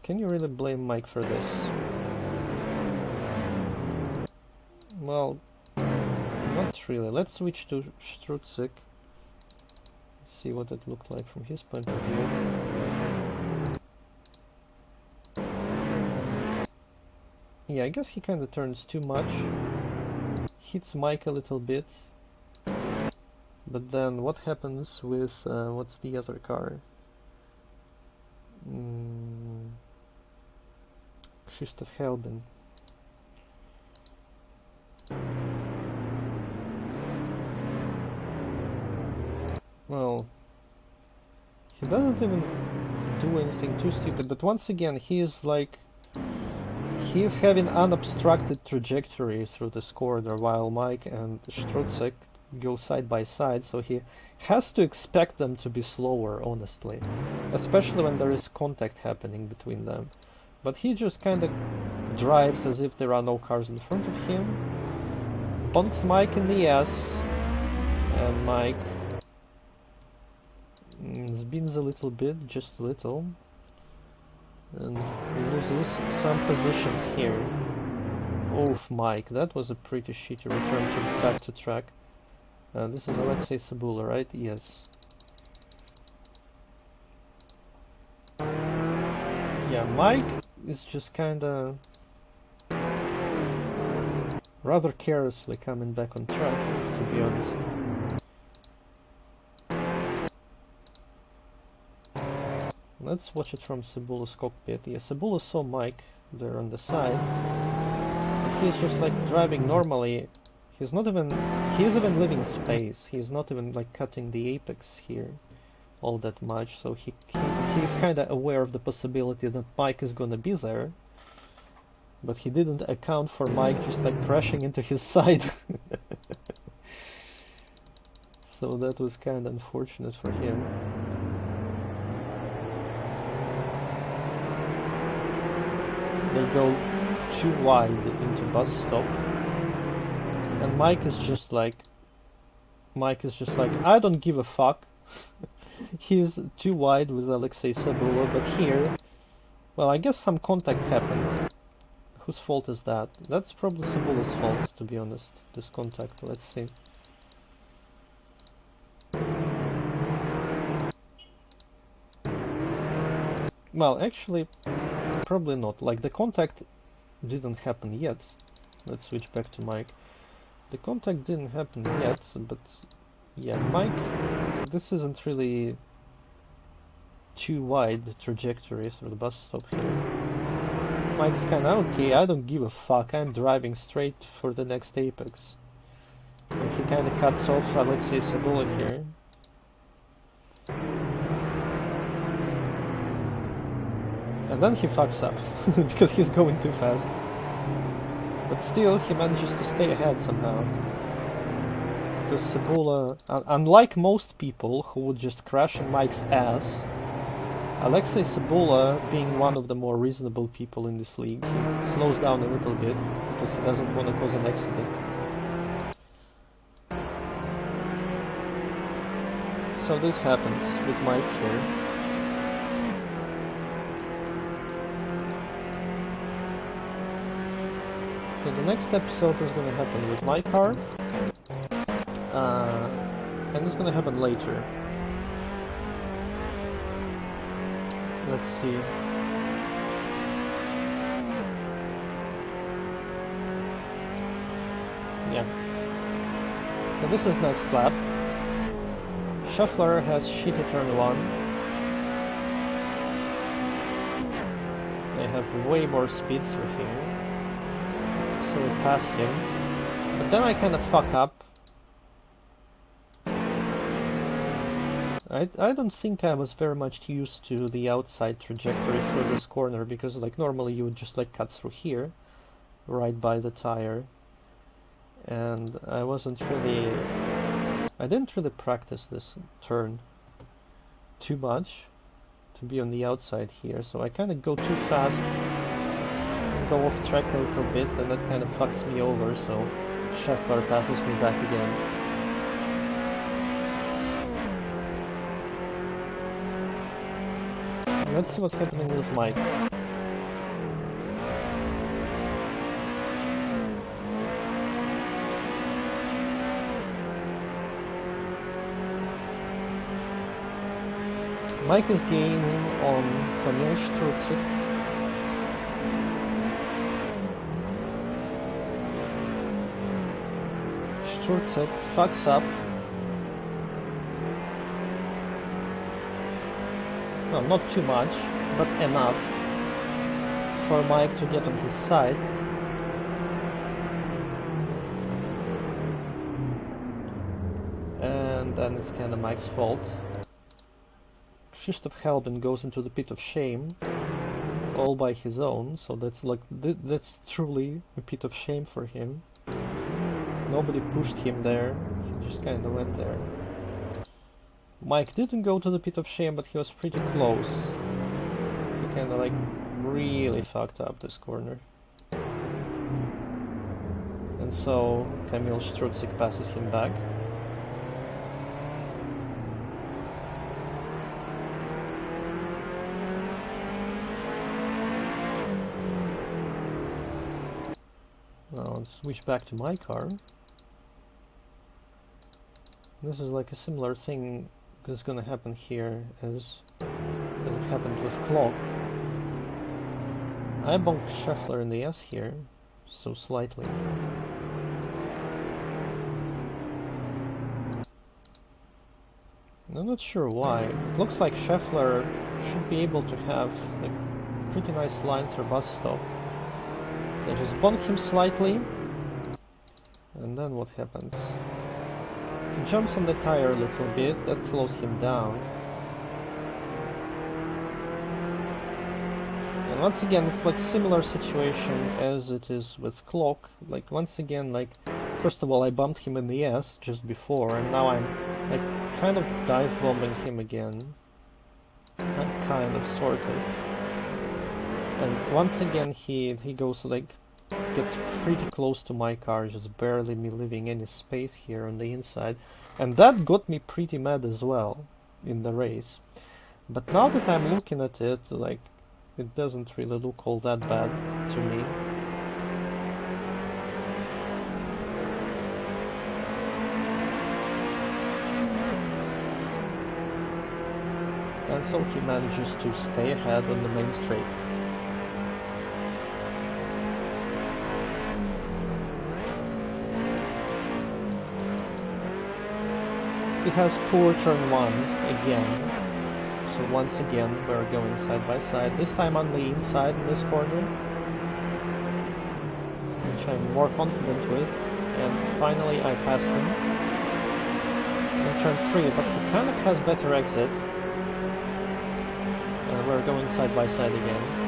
Can you really blame Mike for this? Well, not really. Let's switch to Strutzik. See what it looked like from his point of view. Yeah, I guess he kind of turns too much. Hits Mike a little bit. But then what happens with... what's the other car? Krzysztof Helbin. Well, he doesn't even do anything too stupid, but once again, he is having unobstructed trajectory through this corridor while Mike and Strutzik go side by side, so he has to expect them to be slower, honestly, especially when there is contact happening between them. But he just kind of drives as if there are no cars in front of him, bonks Mike in the ass, and Mike spins a little bit, just a little, and loses some positions here. Oof, Mike, that was a pretty shitty return back to track. This is Alexei Sabula, right? Yes. Yeah, Mike is just kinda rather carelessly coming back on track, to be honest. Let's watch it from Sabula's cockpit. Yeah, Sabula saw Mike there on the side, and he's just like driving normally. He's even leaving space. He's not even like cutting the apex here all that much, so he's kind of aware of the possibility that Mike is gonna be there, but he didn't account for Mike just like crashing into his side. So that was kind of unfortunate for him. They go too wide into bus stop, and Mike is just like, I don't give a fuck. He's too wide with Alexei Sabula, but here, well, I guess some contact happened. Whose fault is that? That's probably Sabula's fault, to be honest, this contact. Let's see. Well, actually, probably not. Like, the contact didn't happen yet. Let's switch back to Mike. The contact didn't happen yet, but yeah, Mike, this isn't really too wide trajectory through the bus stop here. Mike's kinda okay, I don't give a fuck, I'm driving straight for the next apex. And he kinda cuts off Alexei Sabula here. And then he fucks up, because he's going too fast. But still, he manages to stay ahead somehow. Because Sabula, unlike most people who would just crash in Mike's ass, Alexei Sabula, being one of the more reasonable people in this league, he slows down a little bit, because he doesn't want to cause an accident. So this happens with Mike here. So the next episode is going to happen with my car, and it's going to happen later. Let's see. Yeah. Now this is next lap. Shuffler has shitty turn 1. They have way more speed through here. So we pass him, but then I kind of fuck up. I don't think I was very much used to the outside trajectory through this corner, because like normally you would just like cut through here, right by the tire, and I didn't really practice this turn too much to be on the outside here, so I kind of go too fast, go off track a little bit, and that kind of fucks me over, so Scheffler passes me back again. Let's see what's happening with Mike. Mike is gaining on Kamil Struzik. Struzik fucks up. No, not too much, but enough for Mike to get on his side. And then it's kind of Mike's fault. Krzysztof Helbin goes into the pit of shame all by his own, so that's like that's truly a pit of shame for him. Nobody pushed him there, he just kind of went there. Mike didn't go to the pit of shame, but he was pretty close. He kind of like really fucked up this corner. And so Kamil Struzik passes him back. Now let's switch back to my car. This is like a similar thing is gonna happen here as it happened with Clock. I bumped Scheffler in the S here, so slightly. I'm not sure why. It looks like Scheffler should be able to have like pretty nice line through bus stop. I just bump him slightly, and then what happens? He jumps on the tire a little bit, that slows him down. And once again, it's like similar situation as it is with Clock. Like once again, like first of all I bumped him in the S just before, and now I'm like kind of dive bombing him again. Kind of, sort of. And once again he goes like, gets pretty close to my car, just barely me leaving any space here on the inside, and that got me pretty mad as well in the race. But now that I'm looking at it, like, it doesn't really look all that bad to me. And so he manages to stay ahead on the main straight. He has poor turn 1 again, so once again we're going side by side, this time on the inside in this corner, which I'm more confident with, and finally I pass him in turn 3, but he kind of has better exit, and we're going side by side again.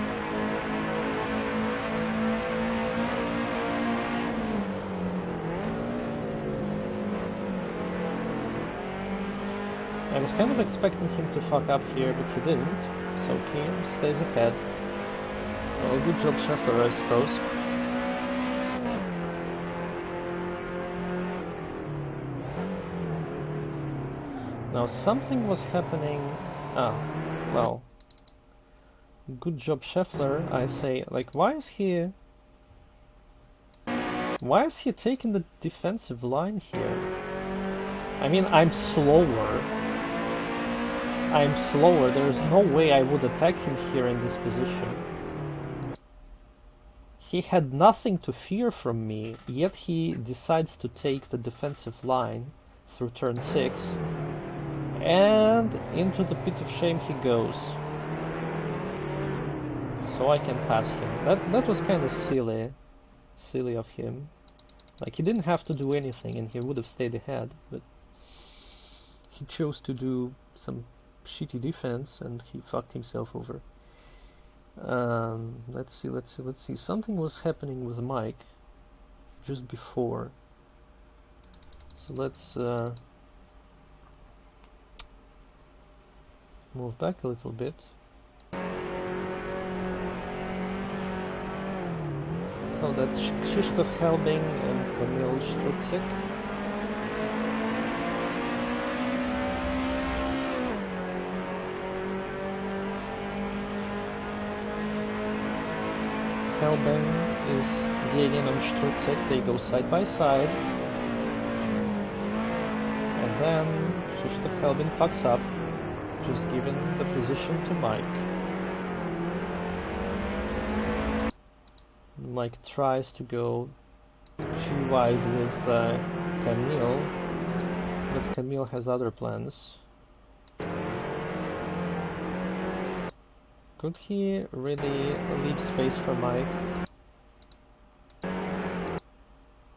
I was kind of expecting him to fuck up here, but he didn't, so he stays ahead. Well, good job Scheffler, I suppose. Now something was happening... well... Good job Scheffler, I say. Like, why is he taking the defensive line here? I mean, I'm slower, there's no way I would attack him here in this position. He had nothing to fear from me, yet he decides to take the defensive line through turn 6, and into the pit of shame he goes. So I can pass him. That was kind of silly of him. Like, he didn't have to do anything and he would have stayed ahead, but he chose to do some shitty defense and he fucked himself over. Let's see. Something was happening with Mike just before. So let's move back a little bit. So that's Krzysztof Helbing and Kamil Strucyk. Helbing is gaining on Strucyk, they go side by side. And then Krzysztof Helbing fucks up, just giving the position to Mike. Mike tries to go too wide with Kamil, but Kamil has other plans. Could he really leave space for Mike?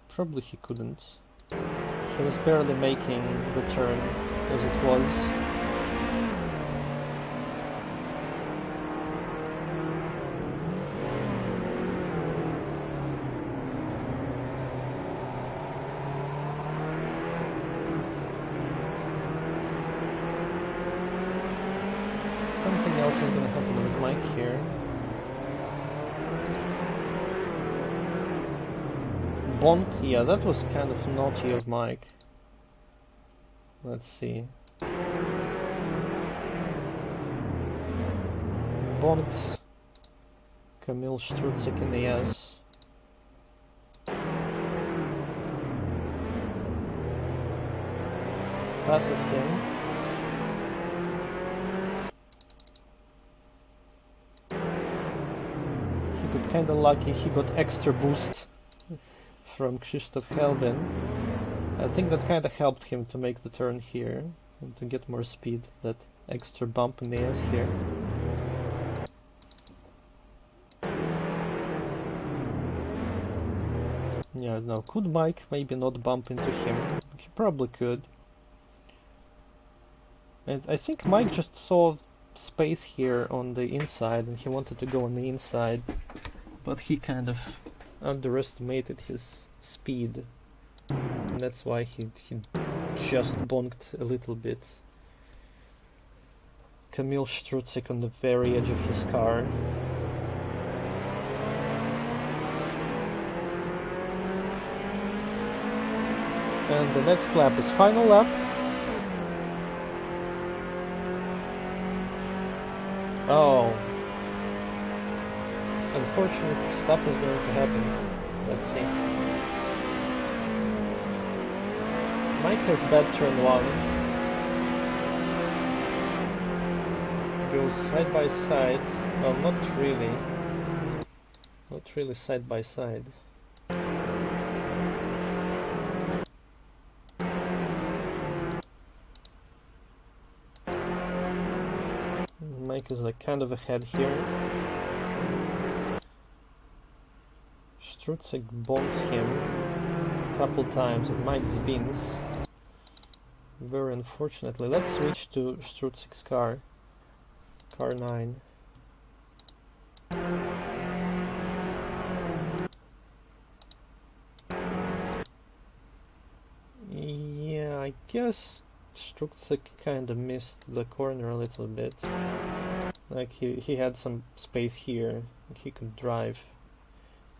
Probably he couldn't. He was barely making the turn as it was. Something else is going to happen with Mike here. Bonk, yeah, that was kind of naughty of Mike. Let's see. Bonks Kamil Strucyk in the ass. Passes him. Kinda lucky he got extra boost from Krzysztof Helbing. I think that kinda helped him to make the turn here and to get more speed, that extra bump in the ass here. Yeah, no, could Mike maybe not bump into him? He probably could. And I think Mike just saw space here on the inside and he wanted to go on the inside. But he kind of underestimated his speed, and that's why he just bonked a little bit. Kamil Strucyk on the very edge of his car. And the next lap is final lap. Oh. Unfortunate stuff is going to happen. Let's see. Mike has bad turn 1. Goes side by side. Well, not really. Not really side by side. Mike is like kind of ahead here. Strucyk bonks him a couple times at Mike's bins. Very unfortunately. Let's switch to Strucyk's car. Car 9. Yeah, I guess Strucyk kinda missed the corner a little bit. Like he had some space here, he could drive.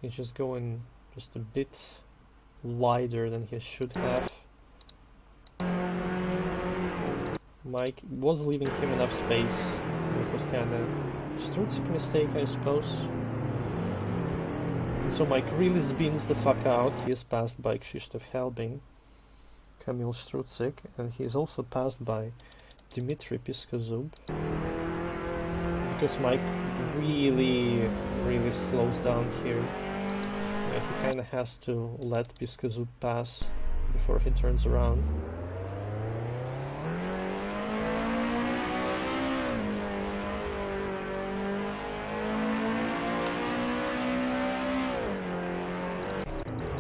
He's just going just a bit wider than he should have. Mike was leaving him enough space. It was kind of Strucyk mistake, I suppose. And so Mike really spins the fuck out. He is passed by Krzysztof Helbing, Kamil Strucyk, and he is also passed by Dmitry Piskazub. Because Mike really slows down here. He kinda has to let Piskazub pass before he turns around.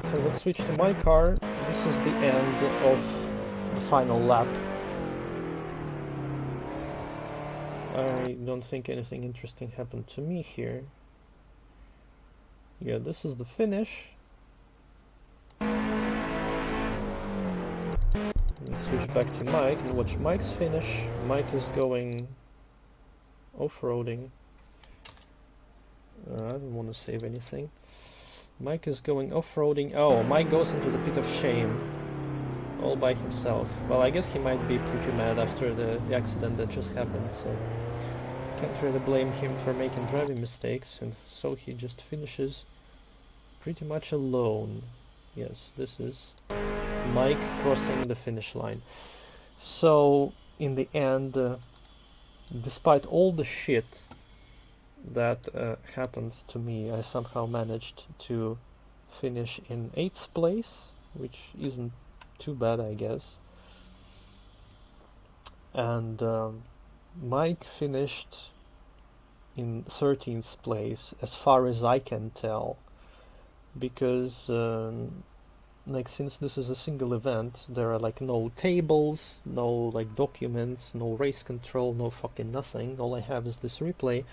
So let's switch to my car. This is the end of the final lap. I don't think anything interesting happened to me here. Yeah, this is the finish. Let's switch back to Mike and watch Mike's finish. Mike is going off-roading. I don't want to save anything. Mike is going off-roading. Oh, Mike goes into the pit of shame. All by himself. Well, I guess he might be pretty mad after the accident that just happened, so can't really blame him for making driving mistakes, and so he just finishes pretty much alone. Yes, this is Mike crossing the finish line. So, in the end, despite all the shit that happened to me, I somehow managed to finish in 8th place, which isn't too bad, I guess. And Mike finished in 13th place, as far as I can tell, because like, since this is a single event, there are like no tables, no like documents, no race control, no fucking nothing. All I have is this replay,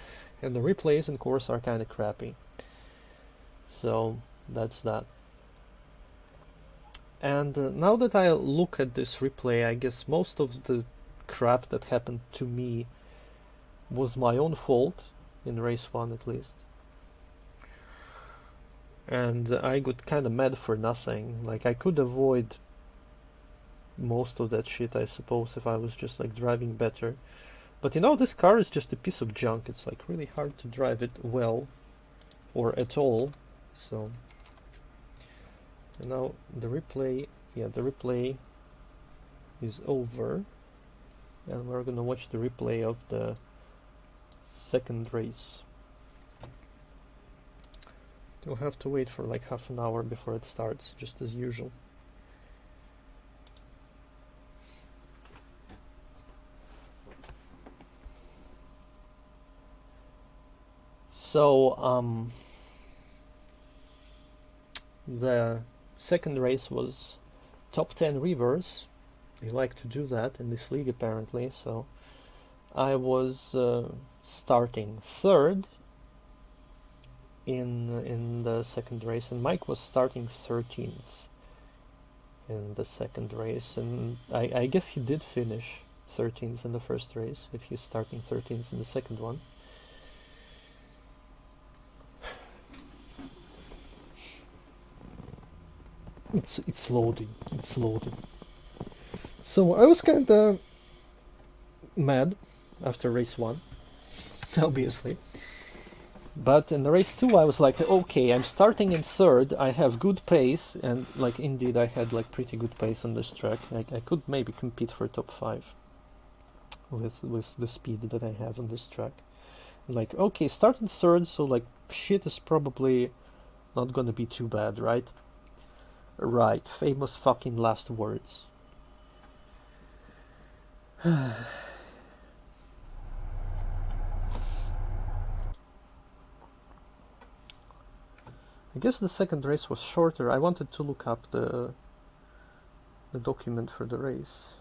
and the replays in course are kind of crappy. So that's that. And now that I look at this replay, I guess most of the crap that happened to me was my own fault, in race 1 at least. And I got kind of mad for nothing. Like, I could avoid most of that shit, I suppose, if I was just like driving better. But you know, this car is just a piece of junk. It's like really hard to drive it well, or at all. So, and now the replay, yeah, the replay is over, and we're gonna watch the replay of the second race. You'll have to wait for like half an hour before it starts, just as usual. So, the second race was top 10 reverse. We like to do that in this league apparently, so I was starting 3rd in the second race, and Mike was starting 13th in the second race, and I guess he did finish 13th in the first race if he's starting 13th in the second one. It's loading. It's loading. So I was kinda mad after race 1, obviously. But in the race 2 I was like, okay, I'm starting in 3rd, I have good pace, and like indeed I had like pretty good pace on this track. Like, I could maybe compete for top 5 with the speed that I have on this track. Like, okay, start in 3rd, so like shit is probably not gonna be too bad, right? Right, famous fucking last words. I guess the second race was shorter. I wanted to look up the document for the race.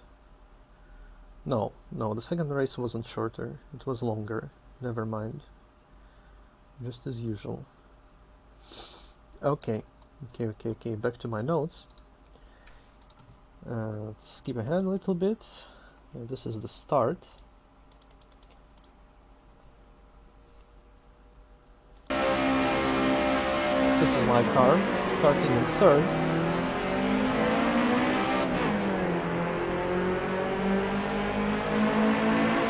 No, the second race wasn't shorter. It was longer. Never mind. Just as usual. Okay. Back to my notes. Let's skip ahead a little bit. This is the start. This is my car, starting in 3rd.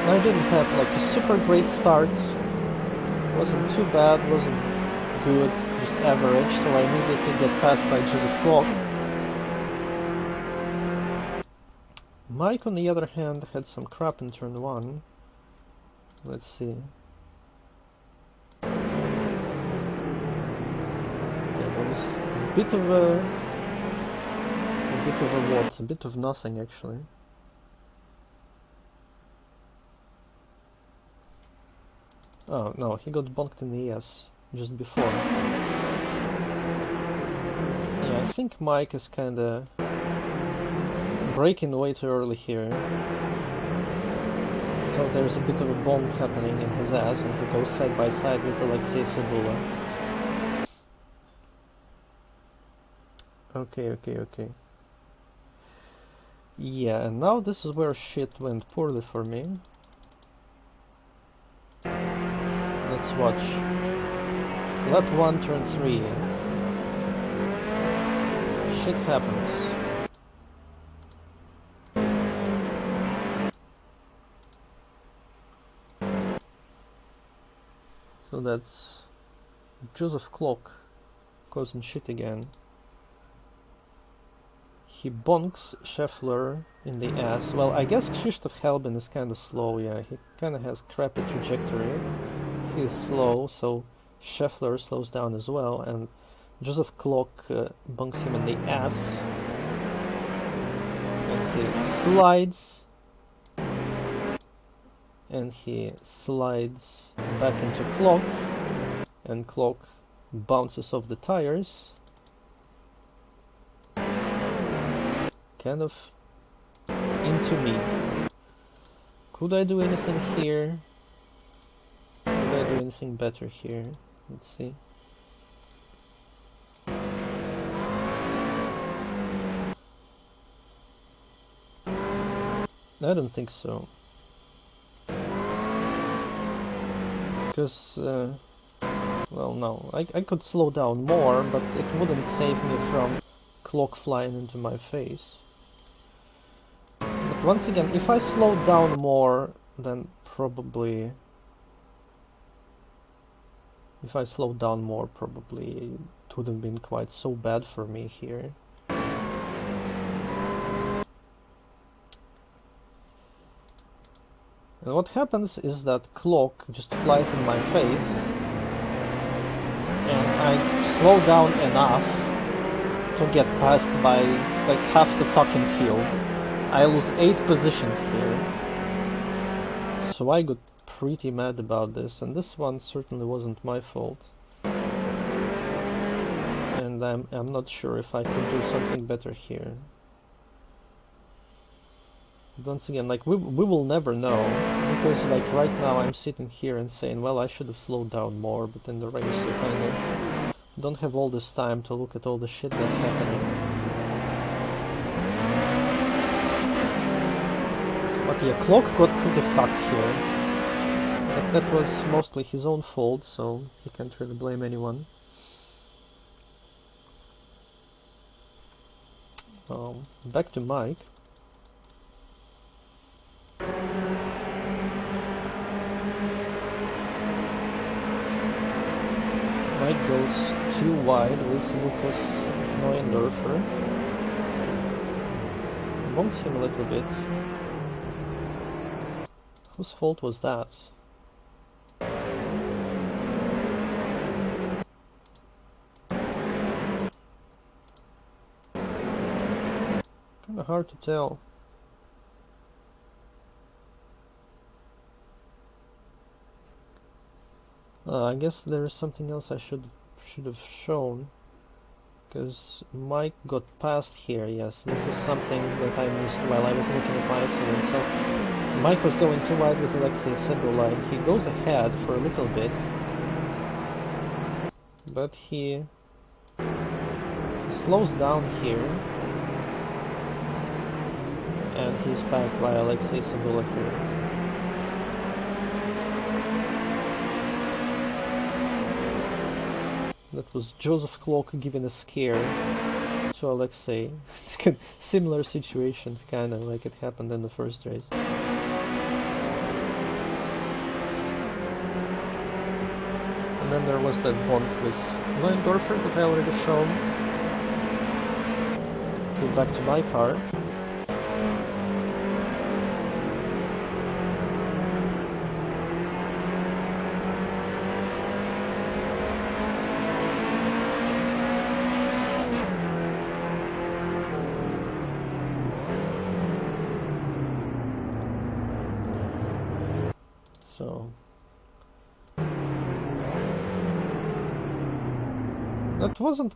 I didn't have like a super great start. Wasn't too bad, wasn't good, just average, so I immediately get passed by Joseph Clock. Mike, on the other hand, had some crap in turn 1. Let's see. It was a bit of what? A bit of nothing, actually. Oh, no, he got bonked in the ES just before. Yeah, I think Mike is kinda braking way too early here. So there's a bit of a bomb happening in his ass, and he goes side by side with Alexei Sabula. Okay. Yeah, and now this is where shit went poorly for me. Let's watch. Lap 1, turn 3. Shit happens. So that's Joseph Klock causing shit again. He bonks Scheffler in the ass. Well, I guess Krzysztof Helbin is kind of slow, yeah. He kind of has crappy trajectory. He's slow, so Scheffler slows down as well, and Joseph Klock bonks him in the ass. And he slides. And he slides back into Klock. And Klock bounces off the tires. Kind of into me. Could I do anything here? Could I do anything better here? Let's see. I don't think so. Because, well, no. I could slow down more, but it wouldn't save me from Klock flying into my face. But once again, if I slowed down more, then probably... If I slowed down more, probably it would have been quite so bad for me here. And what happens is that Klock just flies in my face, and I slow down enough to get passed by like half the fucking field. I lose 8 positions here. So I got pretty mad about this, and this one certainly wasn't my fault. And I'm not sure if I could do something better here. Once again, like we will never know, because like right now I'm sitting here and saying, well, I should have slowed down more, but in the race you kind of don't have all this time to look at all the shit that's happening. But yeah, Klock got pretty fucked here. But that was mostly his own fault, so he can't really blame anyone. Back to Mike. Mike goes too wide with Lucas Neuendorfer. Bonks him a little bit. Whose fault was that? Kinda hard to tell. I guess there is something else I should have shown, because Mike got past here. Yes, this is something that I missed while I was looking at my accident. So Mike was going too wide with Alexei Sabula, and he goes ahead for a little bit, but he slows down here, and he's passed by Alexei Sabula here. That was Joseph Klock giving a scare to Alexei. It's a similar situation, kind of like it happened in the first race. And then there was that bonk with Neuendorfer that I already shown. Go back to my car. So that wasn't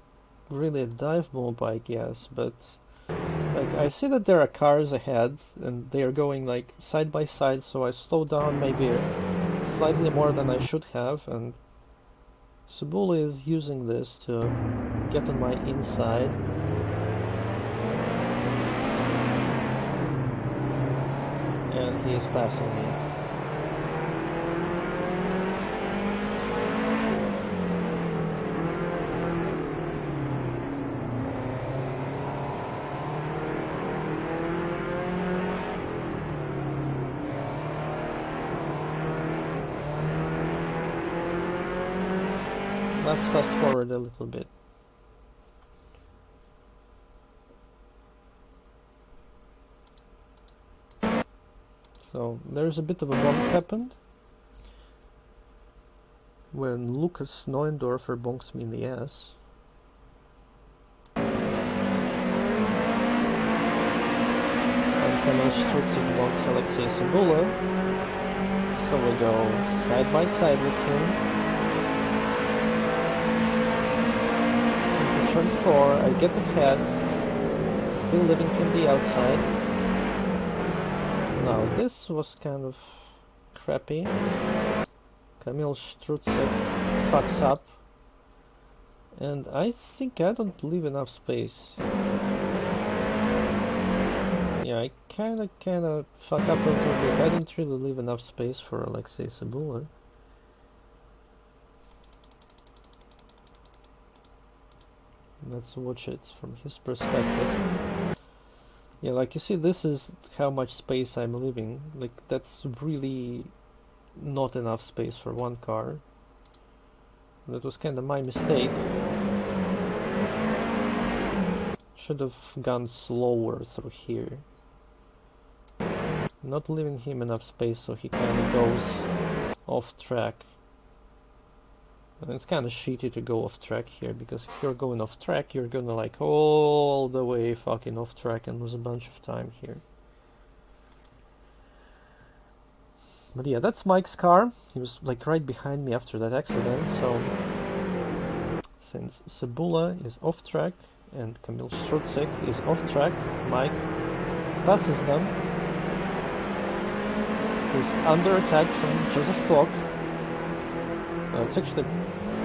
really a dive bomb, I guess, but Like, I see that there are cars ahead, and they are going, like, side by side, so I slow down maybe slightly more than I should have, and Cebula is using this to get on my inside. And he is passing me. Let's fast forward a little bit. So there's a bit of a bonk happened when Lucas Neuendorfer bonks me in the ass. And Kamil Strutzik bonks Alexei Cebula. So we go side by side with him. Into turn 4, I get ahead, still leaving him the outside. Now this was kind of crappy. Kamil Strutzik fucks up, and I think I don't leave enough space. Yeah, I kinda fuck up a little bit. I didn't really leave enough space for Alexei Cebula. Let's watch it from his perspective. Yeah, like you see, this is how much space I'm leaving. Like, that's really not enough space for one car. That was kind of my mistake. Should have gone slower through here. Not leaving him enough space so he kind of goes off track. And it's kind of shitty to go off track here, because if you're going off track, you're gonna like all the way fucking off track and lose a bunch of time here. But yeah, that's Mike's car. He was like right behind me after that accident, so since Cebula is off track and Kamil Strutzik is off track, Mike passes them. He's under attack from Joseph Clock. It's actually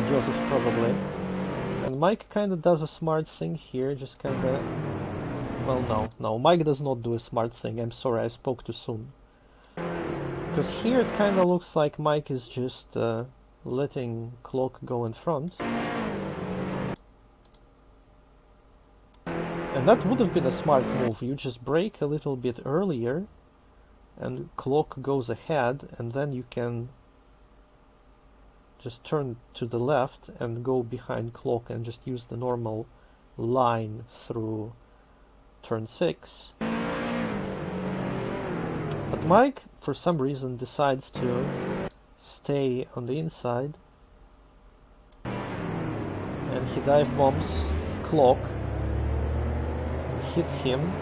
Joseph probably. And Mike kind of does a smart thing here, just kind of... Well, no, Mike does not do a smart thing. I'm sorry, I spoke too soon. Because here it kind of looks like Mike is just letting Clock go in front. And that would have been a smart move. You just brake a little bit earlier, and Clock goes ahead, and then you can just turn to the left and go behind Clock and just use the normal line through turn 6. But Mike, for some reason, decides to stay on the inside, and he dive bombs Clock, hits him,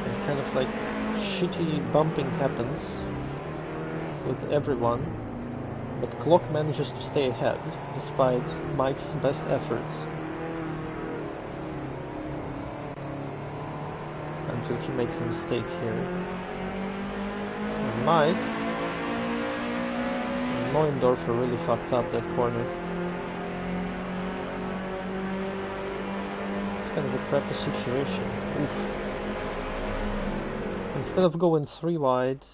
and kind of like shitty bumping happens with everyone, but Clock manages to stay ahead despite Mike's best efforts until he makes a mistake here. And Mike Neuendorfer really fucked up that corner. It's kind of a crappy situation. Oof. Instead of going 3 wide,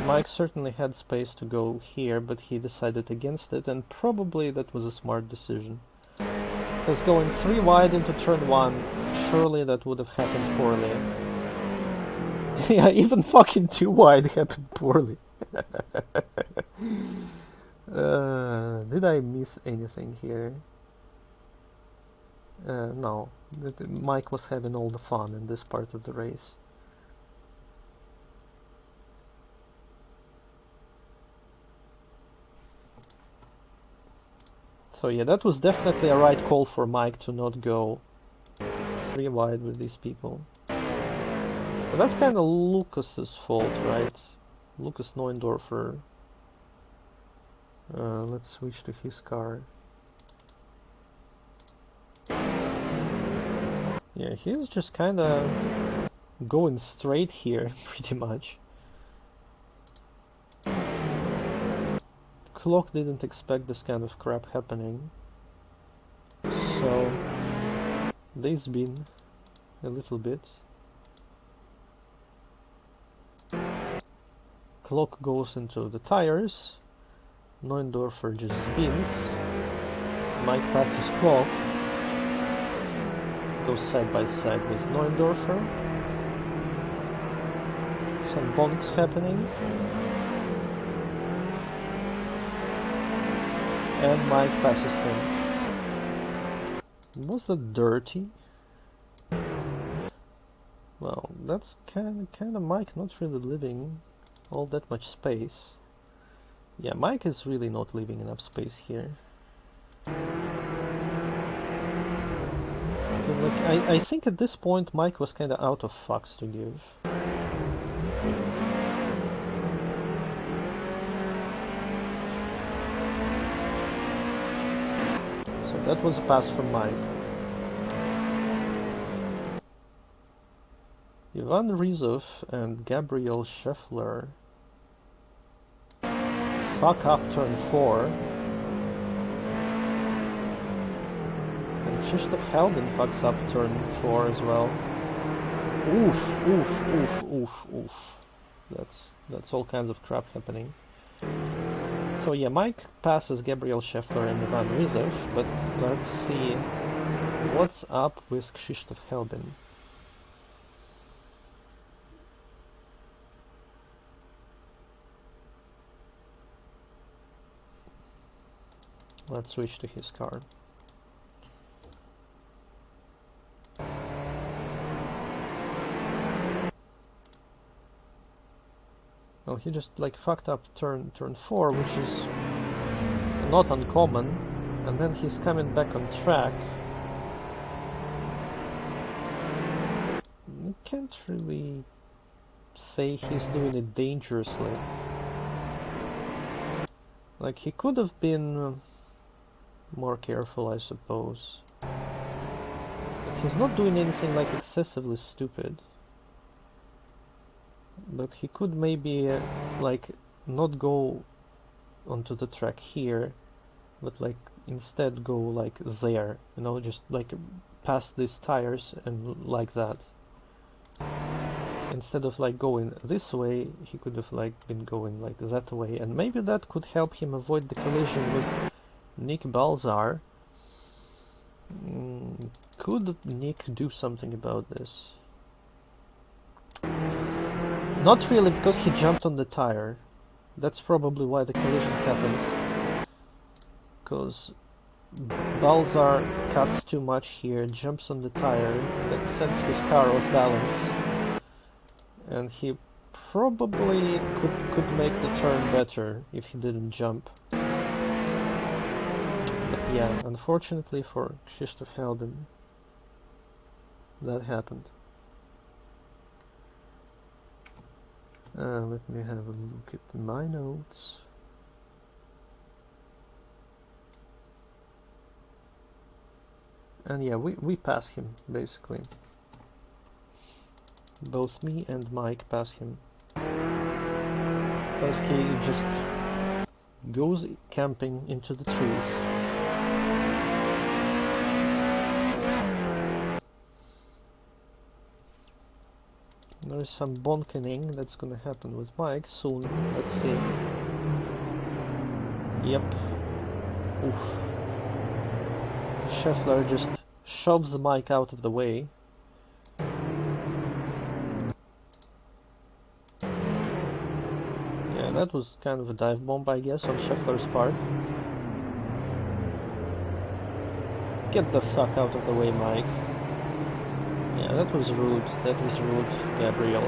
Mike certainly had space to go here, but he decided against it, and probably that was a smart decision. Because going 3 wide into turn 1, surely that would have happened poorly. Yeah, even fucking 2 wide happened poorly. Did I miss anything here? No. Mike was having all the fun in this part of the race. So yeah, that was definitely a right call for Mike to not go 3 wide with these people. But that's kind of Lucas's fault, right? Lucas Neuendorfer. Let's switch to his car. Yeah, he's just kind of going straight here, pretty much. Clock didn't expect this kind of crap happening, so they spin a little bit. Clock goes into the tires. Neuendorfer just spins. Mike passes Clock. Goes side by side with Neuendorfer. Some bonks happening. And Mike passes him. Was that dirty? Well, that's kind of Mike not really leaving all that much space. Yeah, Mike is really not leaving enough space here. Like, I think at this point Mike was kind of out of fucks to give. So that was a pass from Mike. Ivan Rizov and Gabriel Scheffler fuck up turn 4. And Krzysztof Helbin fucks up turn 4 as well. Oof, oof, oof, oof, oof. That's all kinds of crap happening. So yeah, Mike passes Gabriel Scheffler and Ivan Rizov, but let's see what's up with Krzysztof Helbin. Let's switch to his car. Well, he just like fucked up turn 4, which is not uncommon, and then he's coming back on track. You can't really say he's doing it dangerously. Like, he could have been more careful, I suppose. Like, he's not doing anything like excessively stupid. But he could maybe like not go onto the track here, but like instead go like there, you know, just like past these tires and like that. Instead of like going this way, he could have like been going like that way, and maybe that could help him avoid the collision with Nick Balzar. Could Nick do something about this? Not really, because he jumped on the tire. That's probably why the collision happened. Because Balzar cuts too much here, jumps on the tire, that sends his car off balance. And he probably could make the turn better if he didn't jump. But yeah, unfortunately for Krzysztof Helbin, that happened. Let me have a look at my notes. And yeah, we pass him, basically. Both me and Mike pass him. Because he just goes camping into the trees. There's some bonkening that's gonna happen with Mike soon. Let's see. Yep. Oof. Scheffler just shoves Mike out of the way. Yeah, that was kind of a dive bomb, I guess, on Scheffler's part. Get the fuck out of the way, Mike. Yeah, that was rude. That was rude, Gabriel.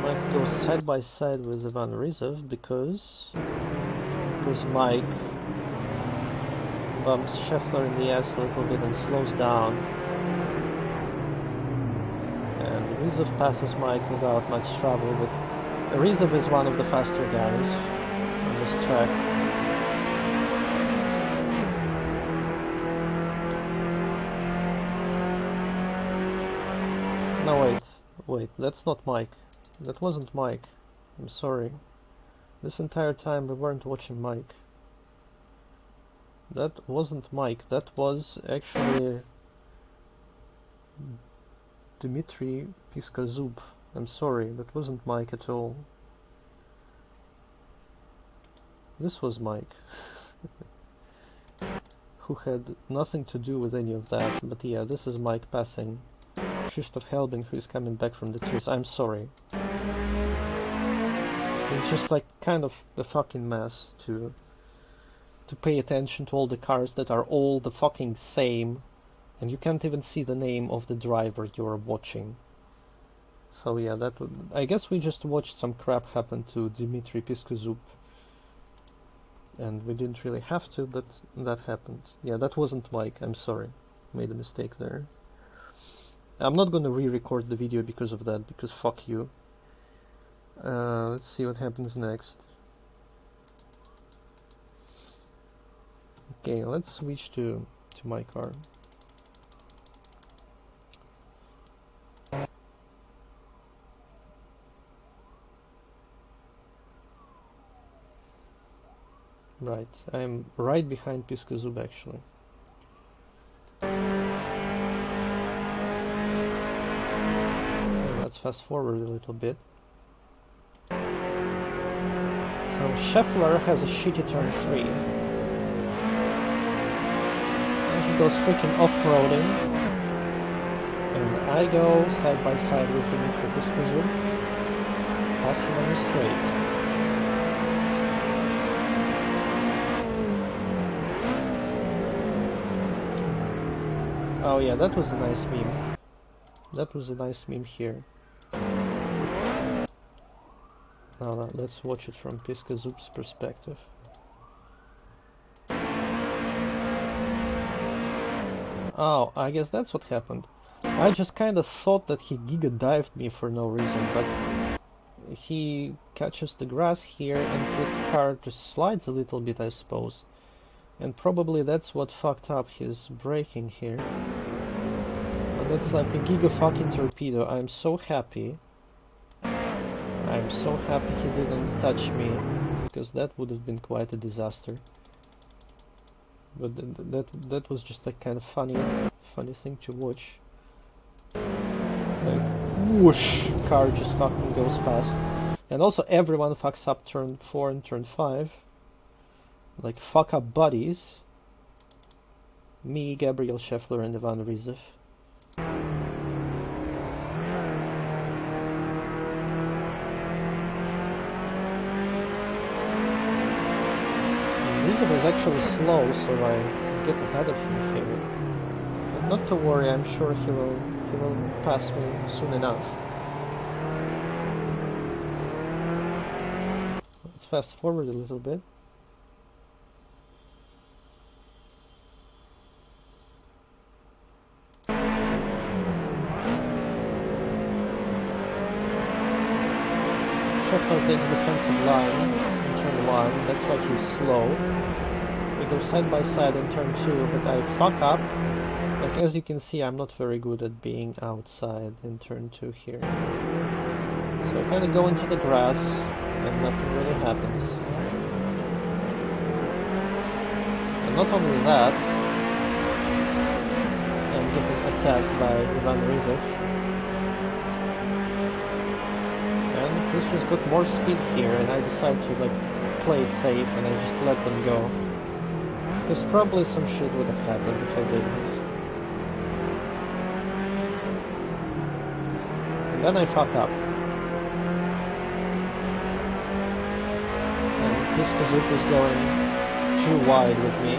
Mike goes side by side with Ivan Rizov because Mike bumps Scheffler in the ass a little bit and slows down. And Rizov passes Mike without much trouble, but Rizov is one of the faster guys on this track. No, wait, that's not Mike. That wasn't Mike. I'm sorry. This entire time we weren't watching Mike. That wasn't Mike. That was actually Dmitry Piskazub. I'm sorry, that wasn't Mike at all. This was Mike. Who had nothing to do with any of that. But yeah, this is Mike passing Krzysztof Helbing, who is coming back from the trees. I'm sorry. It's just like kind of a fucking mess to pay attention to all the cars that are all the fucking same, and you can't even see the name of the driver you're watching. So yeah, that would, I guess we just watched some crap happen to Dmitry Piskazub, and we didn't really have to, but that happened. Yeah, that wasn't Mike. I'm sorry, made a mistake there. I'm not gonna re-record the video because of that, because fuck you. Let's see what happens next. Okay, let's switch to my car. Right, I'm right behind Piskazub actually. Let's fast forward a little bit. So Scheffler has a shitty turn 3. And he goes freaking off-roading. And I go side by side with Dmitry Piskazub, passing on the straight. Oh yeah, that was a nice meme. That was a nice meme here. Now let's watch it from Piskazub's perspective. Oh, I guess that's what happened. I just kind of thought that he giga-dived me for no reason, but he catches the grass here and his car just slides a little bit, I suppose. And probably that's what fucked up his braking here. But that's like a giga fucking torpedo. I'm so happy. I'm so happy he didn't touch me, because that would have been quite a disaster. But that was just like kind of funny thing to watch. Like whoosh, car just fucking goes past. And also everyone fucks up turn 4 and turn 5. Like fuck up buddies. Me, Gabriel Scheffler and Ivan Rizov. Rizov is actually slow, so I get ahead of him here. But not to worry, I'm sure he will pass me soon enough. Let's fast forward a little bit. Scheffler takes defensive line in turn 1, that's why he's slow. We go side by side in turn 2, but I fuck up. Like as you can see, I'm not very good at being outside in turn 2 here. So I kind of go into the grass and nothing really happens. And not only that, I'm getting attacked by Ivan Rizov. And he's just got more speed here, and I decide to like play it safe and I just let them go. Because probably some shit would have happened if I didn't. And then I fuck up. And Piskazub is going too wide with me.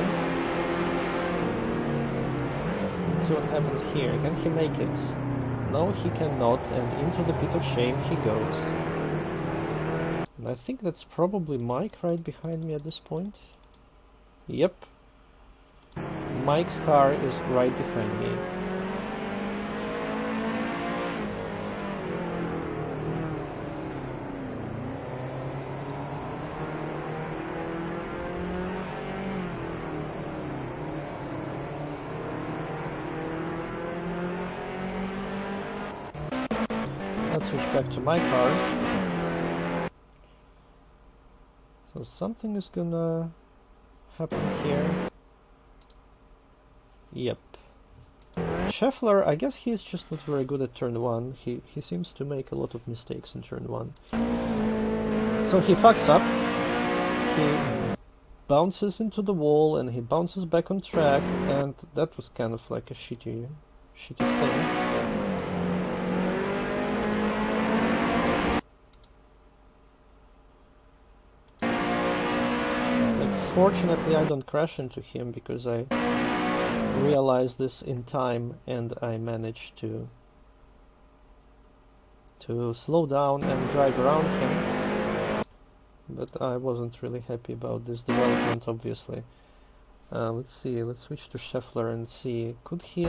Let's see what happens here. Can he make it? No, he cannot, and into the pit of shame he goes. And I think that's probably Mike right behind me at this point. Yep. Mike's car is right behind me. switch back to my car. So something is gonna happen here. Yep. Scheffler, I guess he's just not very good at turn 1. He seems to make a lot of mistakes in turn 1. So he fucks up. He bounces into the wall and he bounces back on track, and that was kind of like a shitty thing. Fortunately, I don't crash into him because I realized this in time and I managed to slow down and drive around him. But I wasn't really happy about this development, obviously. Let's see, let's switch to Scheffler and see, could he...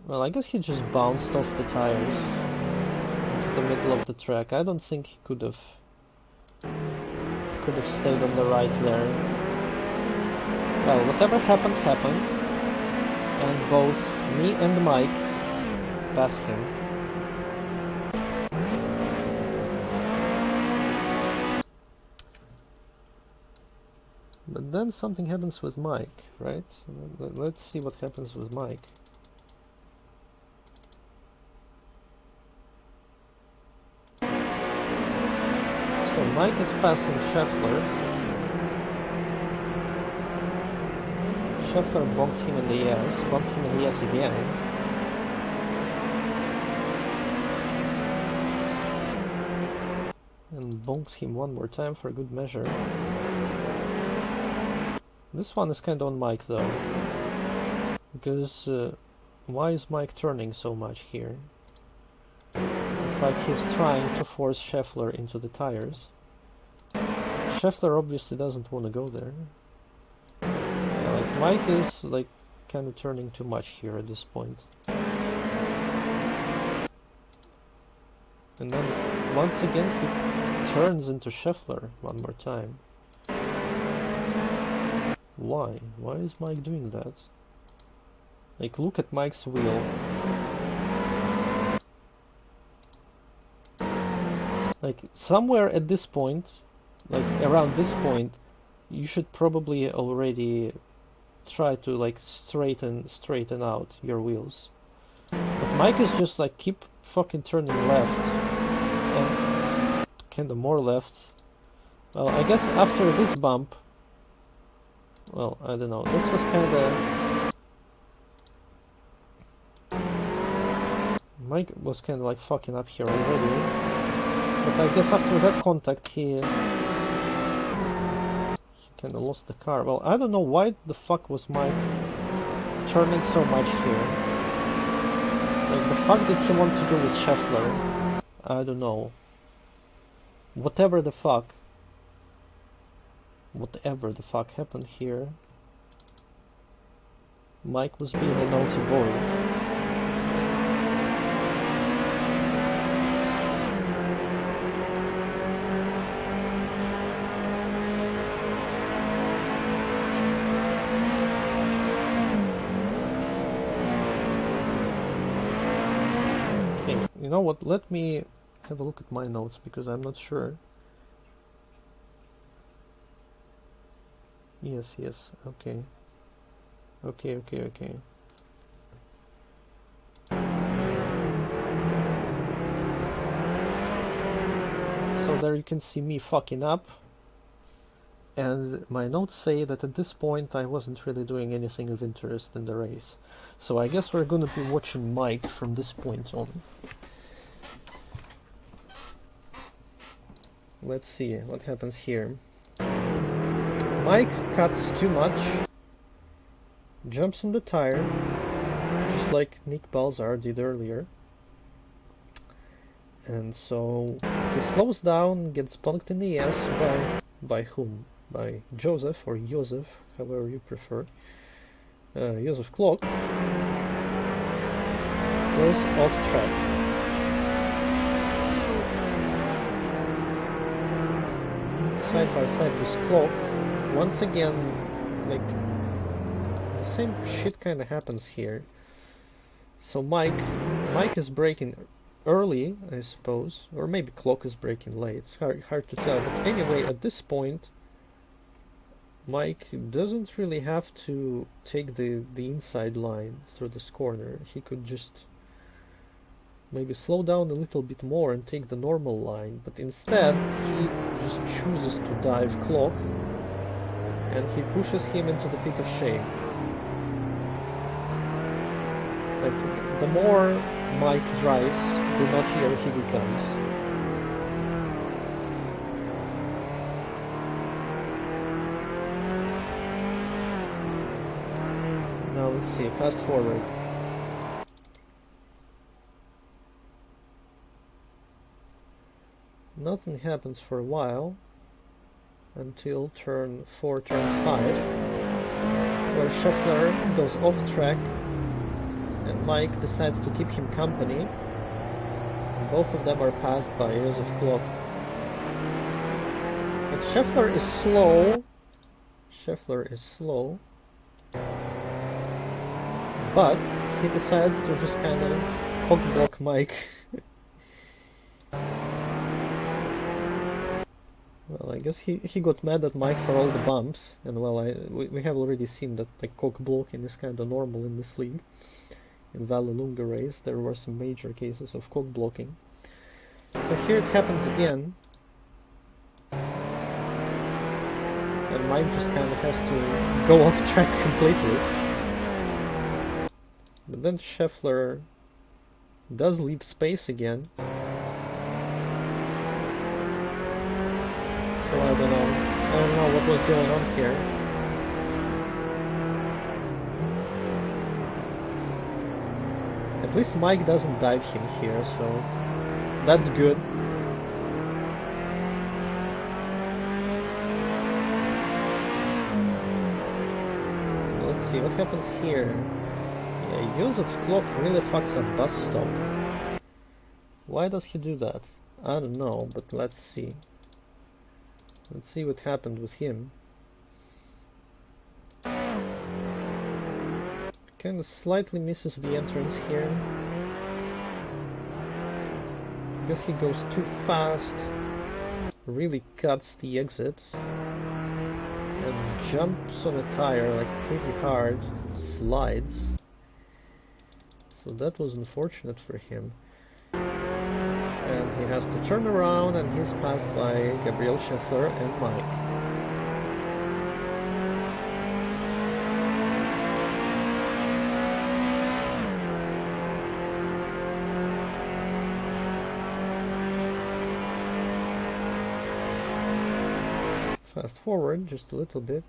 Well, I guess he just bounced off the tires into the middle of the track. I don't think he could have stayed on the right there. Well, whatever happened, happened. And both me and Mike passed him. But then something happens with Mike, right? Let's see what happens with Mike. So Mike is passing Scheffler. Scheffler bonks him in the ass, bonks him in the ass again. And bonks him one more time for good measure. This one is kind of on Mike though. Because why is Mike turning so much here? It's like he's trying to force Scheffler into the tires. Scheffler obviously doesn't want to go there. Yeah, like Mike is like kind of turning too much here at this point. And then once again he turns into Scheffler one more time. Why? Why is Mike doing that? Like, look at Mike's wheel. Like, somewhere at this point, like around this point, you should probably already try to like straighten out your wheels. But Mike is just like keep fucking turning left and kinda more left. Well, I guess after this bump, well, I don't know, this was kinda... Mike was kinda like fucking up here already. But I guess after that contact he kinda lost the car. Well, I don't know why the fuck was Mike turning so much here. Like, the fuck did he want to do with Scheffler? I don't know. Whatever the fuck happened here, Mike was being a naughty boy. You know what, let me have a look at my notes because I'm not sure. Yes, okay. Okay. So there you can see me fucking up. And my notes say that at this point I wasn't really doing anything of interest in the race. So I guess we're gonna be watching Mike from this point on. Let's see what happens here. Mike cuts too much, jumps on the tire, just like Nick Balzar did earlier. And so he slows down, gets bunked in the ass by whom? By Joseph or Joseph, however you prefer. Joseph Klock goes off track. Side by side with Klock. Once again, like, the same shit kinda happens here. So Mike is braking early, I suppose, or maybe clock is breaking late. It's hard to tell. But anyway, at this point, Mike doesn't really have to take the inside line through this corner. He could just maybe slow down a little bit more and take the normal line, but instead he just chooses to dive clock, and he pushes him into the pit of shame. Like, the more Mike drives, the nuttier he becomes. Now let's see, fast forward. Nothing happens for a while, until turn 4, turn 5, where Scheffler goes off track and Mike decides to keep him company. And both of them are passed by years of clock. But Scheffler is slow. But he decides to just kind of cock block Mike. Well, I guess he got mad at Mike for all the bumps, and well, we have already seen that like cock blocking is kind of normal in this league. In Vallelunga race, there were some major cases of cock blocking. So here it happens again, and Mike just kind of has to go off track completely. But then Scheffler does leave space again. So I don't know what was going on here. At least Mike doesn't dive him here, so that's good. Let's see what happens here. Yeah, use of clock really fucks up bus stop. Why does he do that? I don't know, but let's see. Let's see what happened with him. Kind of slightly misses the entrance here. Guess he goes too fast, really cuts the exit, and jumps on a tire like pretty hard, slides. So that was unfortunate for him. And he has to turn around, and he's passed by Gabriel Scheffler and Mike. Fast forward just a little bit.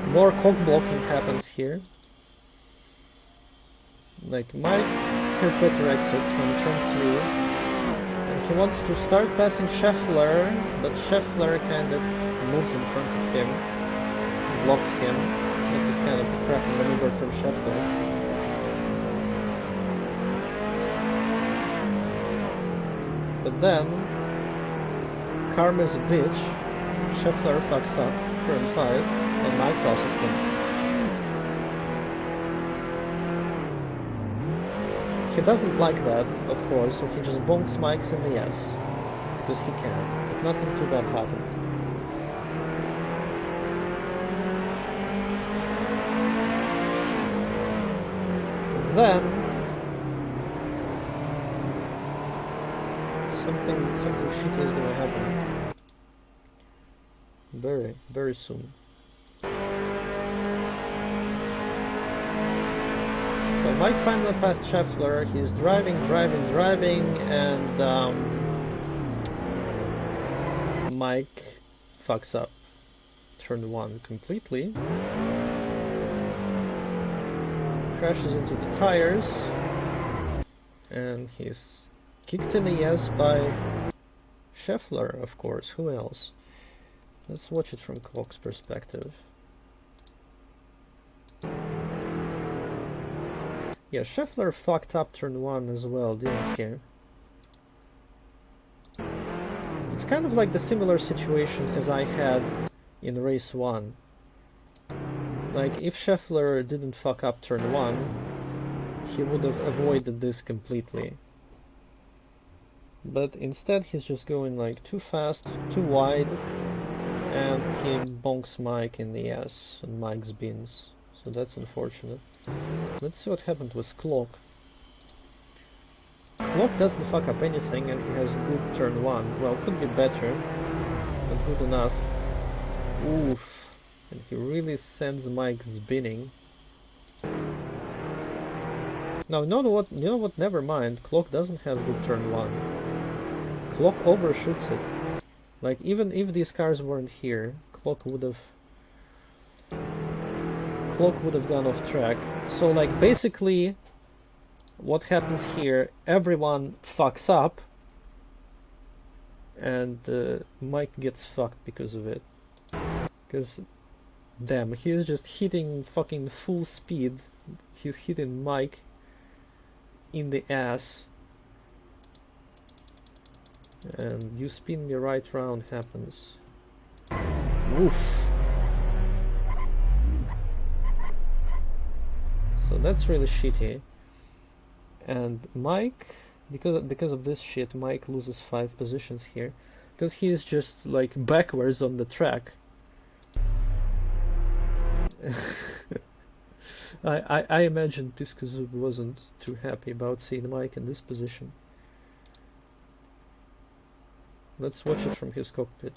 More cock blocking happens here. Like, Mike has better exit from turn 3, and he wants to start passing Scheffler, but Scheffler kind of moves in front of him, blocks him. That is kind of a crappy maneuver from Scheffler. But then, karma's a bitch. Scheffler fucks up, turn 5, and Mike passes him. He doesn't like that, of course, so he just bonks Mike's in the ass, because he can, but nothing too bad happens. But then, something shitty is gonna happen. Very, very soon. So Mike finally passed Scheffler. He's driving, and Mike fucks up turn 1 completely. Crashes into the tires, and he's kicked in the ass by Scheffler, of course. Who else? Let's watch it from Clock's perspective. Yeah, Scheffler fucked up turn 1 as well, didn't he? It's kind of like the similar situation as I had in race 1. Like, if Scheffler didn't fuck up turn 1, he would have avoided this completely. But instead he's just going like too fast, too wide, and he bonks Mike in the ass, and Mike spins. So that's unfortunate. Let's see what happened with Clock. Clock doesn't fuck up anything, and he has good turn 1. Well, could be better, but good enough. Oof. And he really sends Mike spinning. Now, you know what? Never mind. Clock doesn't have good turn 1. Clock overshoots it. Like, even if these cars weren't here, Clock would have gone off track. So, like, basically, what happens here? Everyone fucks up, and Mike gets fucked because of it. Because, damn, he is just hitting fucking full speed. He's hitting Mike in the ass. And you spin me right round happens. Woof. So that's really shitty. And Mike, because of this shit, Mike loses 5 positions here. Because he is just like backwards on the track. I imagine Piskozub wasn't too happy about seeing Mike in this position. Let's watch it from his cockpit.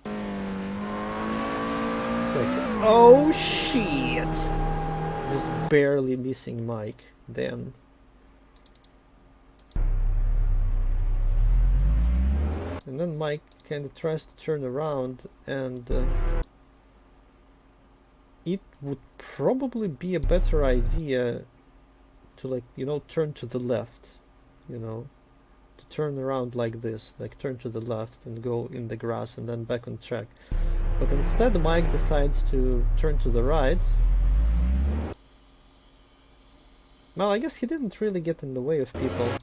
Like, oh shit! Just barely missing Mike. Damn. And then Mike kind of tries to turn around, and it would probably be a better idea to, like, you know, turn to the left, you know, to turn around like this, like turn to the left and go in the grass and then back on track. But instead Mike decides to turn to the right. Well, I guess he didn't really get in the way of people.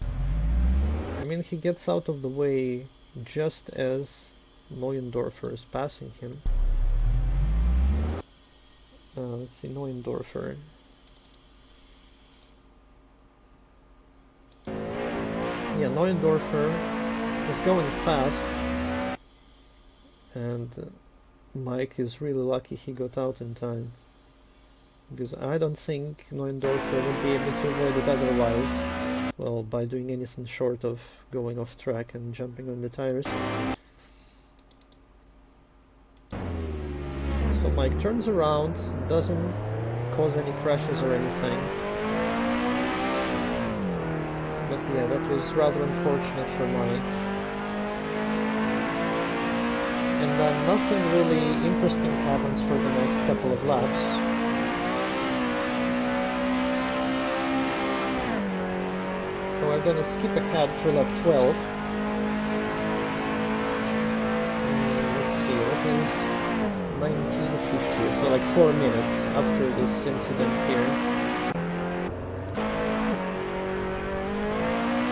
I mean, he gets out of the way just as Neuendorfer is passing him. Let's see, Neuendorfer. Yeah, Neuendorfer is going fast, and Mike is really lucky he got out in time, because I don't think Neuendorfer would be able to avoid it otherwise, well, by doing anything short of going off track and jumping on the tires. So Mike turns around, doesn't cause any crashes or anything. But yeah, that was rather unfortunate for Mike. And then nothing really interesting happens for the next couple of laps. So we're gonna skip ahead to lap 12. Let's see, what is 1950, so like 4 minutes after this incident here.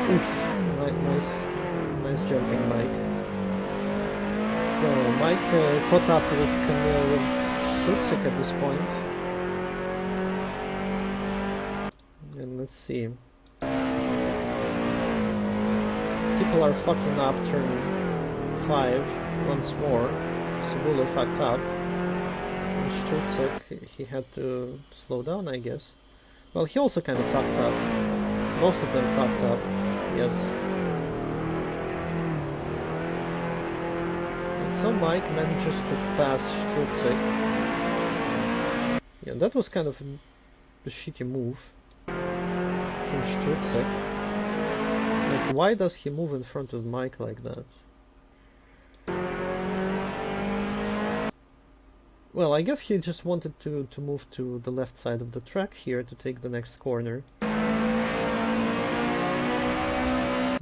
Oof, nice jumping, Mike. So Mike caught up with Kamil Struzik at this point. And let's see. People are fucking up turn 5 once more. Cebula fucked up. And Struzik, he had to slow down, I guess. Well, he also kind of fucked up. Most of them fucked up, yes. And so Mike manages to pass Struzik. Yeah, that was kind of a shitty move from Struzik. Like, why does he move in front of Mike like that? Well, I guess he just wanted to move to the left side of the track here to take the next corner.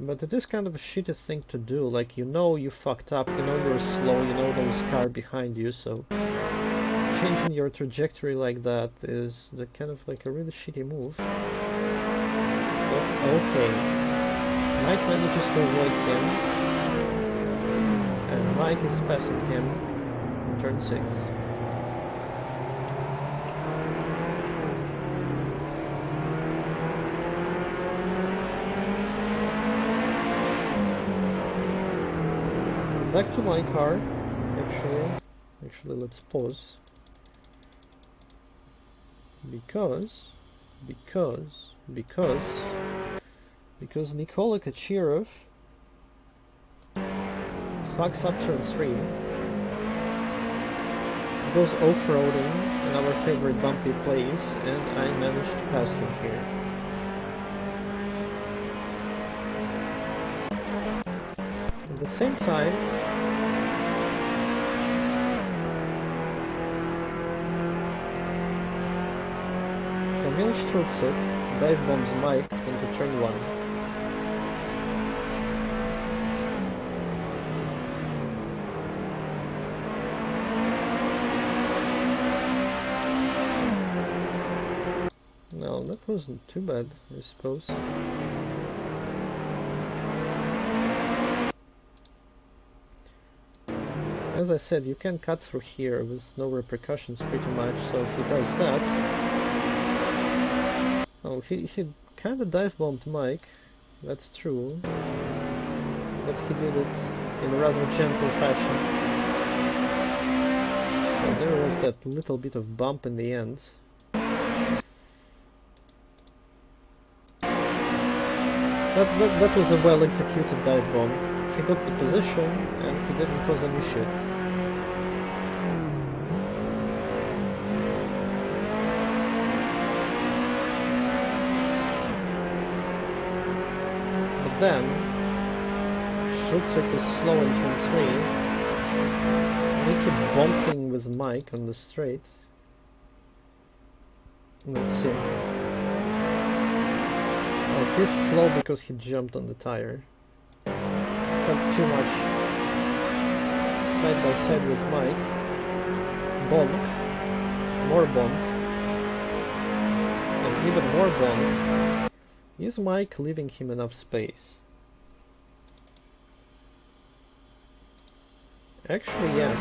But it is kind of a shitty thing to do, like, you know you fucked up, you know you're slow, you know there's a car behind you, so changing your trajectory like that is kind of like a really shitty move. But okay, Mike manages to avoid him, and Mike is passing him in turn 6. Back to my car, actually let's pause, because Nikola Kacherov fucks up turn 3, goes off-roading in our favorite bumpy place, and I managed to pass him here. At the same time, Kamil Struczyk dive bombs Mike into turn 1. No, that wasn't too bad, I suppose. As I said, you can cut through here with no repercussions pretty much, so he does that. Oh, he kinda dive bombed Mike, that's true, but he did it in a rather gentle fashion. Well, there was that little bit of bump in the end. That was a well-executed dive bomb. He got the position, and he didn't cause any shit. But then, Struczyk is slow in turn 3. They keep bonking with Mike on the straight. Let's see. Oh, he's slow because he jumped on the tire. Cut too much side by side with Mike. Bonk. More bonk. And even more bonk. Is Mike leaving him enough space? Actually, yes.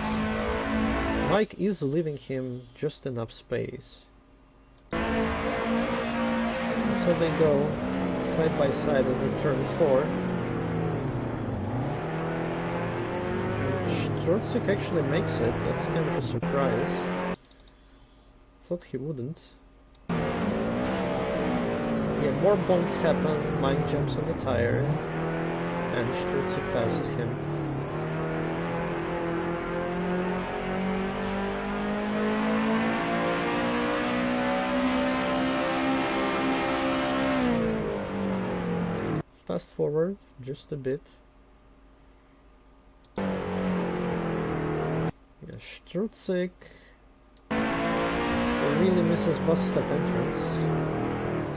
Mike is leaving him just enough space. So they go side by side in turn 4. Struczyk actually makes it. That's kind of a surprise. Thought he wouldn't. Yeah, more bonks happen. Mike jumps on the tire, and Struczyk passes him. Fast forward just a bit. Yeah, Struczyk really misses bus stop entrance.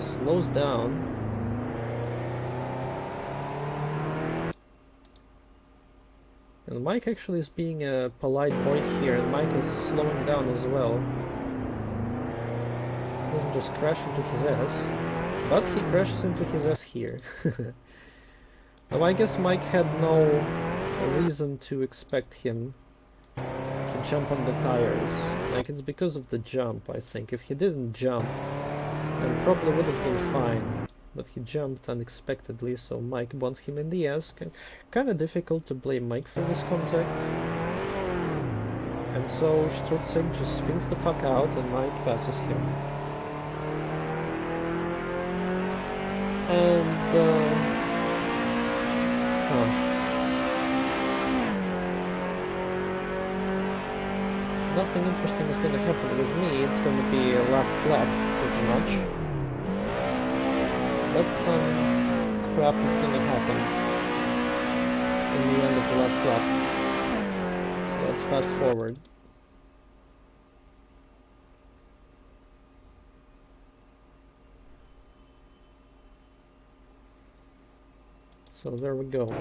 Slows down. And Mike actually is being a polite boy here, and Mike is slowing down as well. Doesn't just crash into his ass. But he crashes into his ass here. Well, I guess Mike had no reason to expect him to jump on the tires. Like, it's because of the jump, I think. If he didn't jump, then probably would have been fine. But he jumped unexpectedly, so Mike bonks him in the ass. Kinda difficult to blame Mike for this contact. And so Struczyk just spins the fuck out, and Mike passes him. And, nothing interesting is gonna happen with me. It's gonna be a last lap, pretty much. But some crap is gonna happen in the end of the last lap. So let's fast forward. So there we go.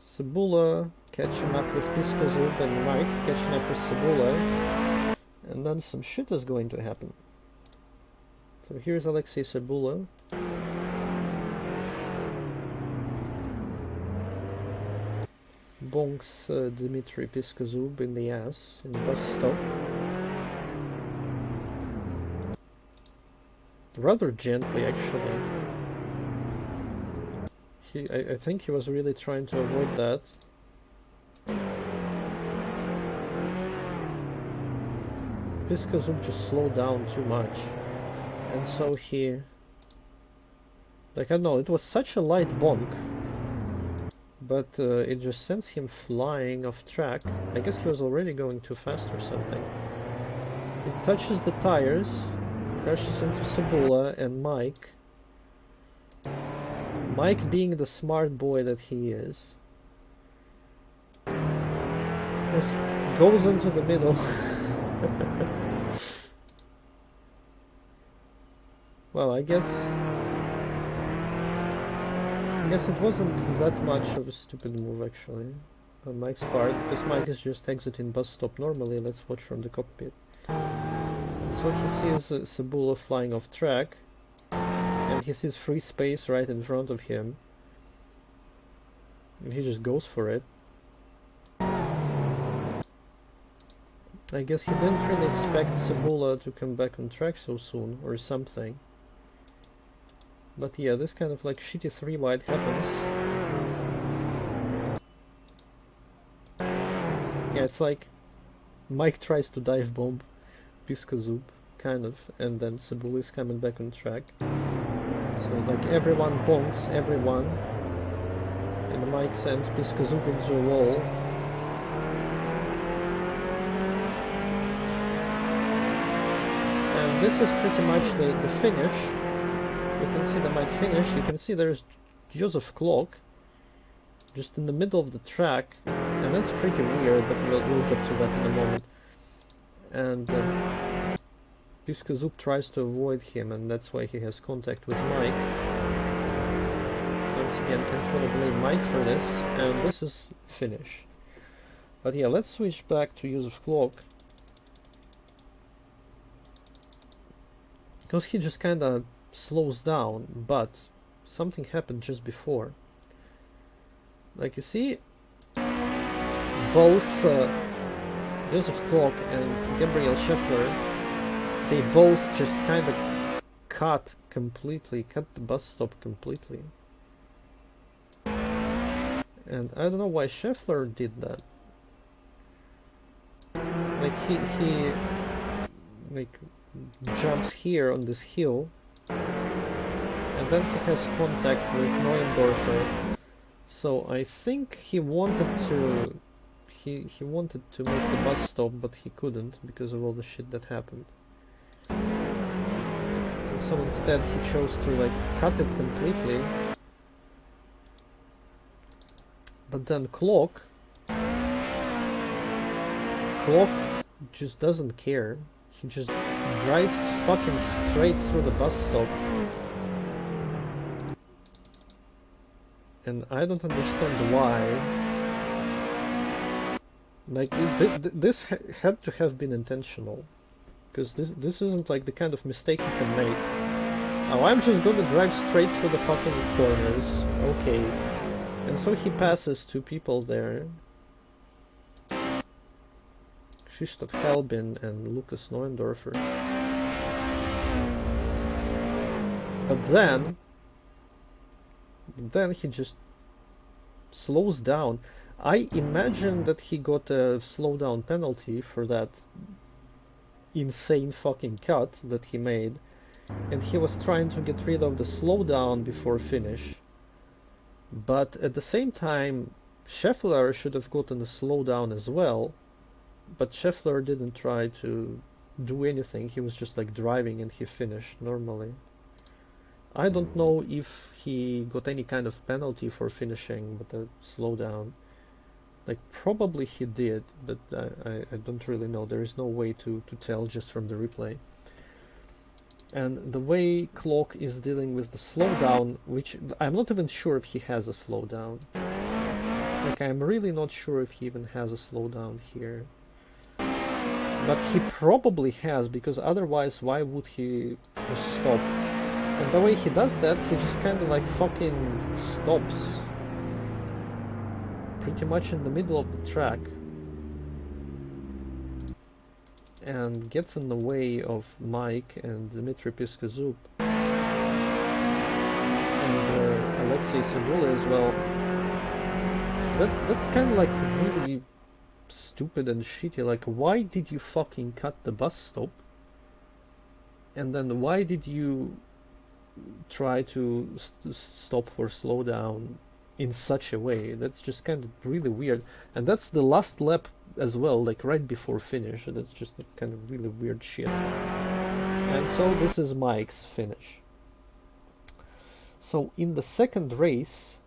Cebula catching up with Piskozub, and Mike catching up with Cebula. And then some shit is going to happen. So here's Alexei Cebula. bonks Dmitry Piskazub in the ass in the bus stop. Rather gently, actually. I think he was really trying to avoid that. Piskazub just slowed down too much. And so he... Like, I don't know, it was such a light bonk. But it just sends him flying off track. I guess he was already going too fast or something. It touches the tires, crashes into Cebula and Mike. Mike, being the smart boy that he is, just goes into the middle. Well, I guess it wasn't that much of a stupid move, actually, on Mike's part, because Mike is just exiting bus stop normally. Let's watch from the cockpit. So he sees Cebula flying off track, and he sees free space right in front of him, and he just goes for it. I guess he didn't really expect Cebula to come back on track so soon, or something. But yeah, this kind of like shitty 3-wide happens. Yeah, it's like Mike tries to dive bomb Piskazub, kind of, and then Cebula is coming back on track. So like everyone bonks everyone, and Mike sends Piskazub into a wall. And this is pretty much the finish. You can see the Mike finish. You can see there's Joseph Clock just in the middle of the track, and that's pretty weird, but we'll get to that in a moment. And Piskazub tries to avoid him, and that's why he has contact with Mike. Once again, can't really blame Mike for this, and this is finish. But yeah, let's switch back to Joseph Clock, because he just kinda slows down, but something happened just before. Like, you see, both Joseph Clock and Gabriel Scheffler, they both just kind of cut the bus stop completely. And I don't know why Scheffler did that. Like, he like jumps here on this hill, and then he has contact with Neuendorfer. So I think he wanted to make the bus stop, but he couldn't because of all the shit that happened. And so instead he chose to like cut it completely. But then Clock just doesn't care. He just drives fucking straight through the bus stop. And I don't understand why. Like, this had to have been intentional. Because this isn't like the kind of mistake you can make. Oh, I'm just gonna drive straight through the fucking corners. Okay. And so he passes two people there. Krzysztof Helbin and Lucas Neuendorfer. But then he just slows down. I imagine that he got a slowdown penalty for that insane fucking cut that he made, and he was trying to get rid of the slowdown before finish. But at the same time, Scheffler should have gotten a slowdown as well, but Scheffler didn't try to do anything. He was just like driving, and he finished normally. I don't know if he got any kind of penalty for finishing with a slowdown. Like, probably he did, but I don't really know. There is no way to tell just from the replay. And the way Clock is dealing with the slowdown, which I'm not even sure if he has a slowdown. Like, I'm really not sure if he even has a slowdown here. But he probably has, because otherwise why would he just stop? And the way he does that, he just kind of like fucking stops. pretty much in the middle of the track and gets in the way of Mike and Dmitry Piskazub and Alexei Sabula as well. That's kind of like really stupid and shitty. Like, why did you fucking cut the bus stop? And then why did you try to stop or slow down in such a way? That's just kind of really weird. And that's the last lap as well, like right before finish. That's just kind of really weird shit. And so this is Mike's finish. So in the second race,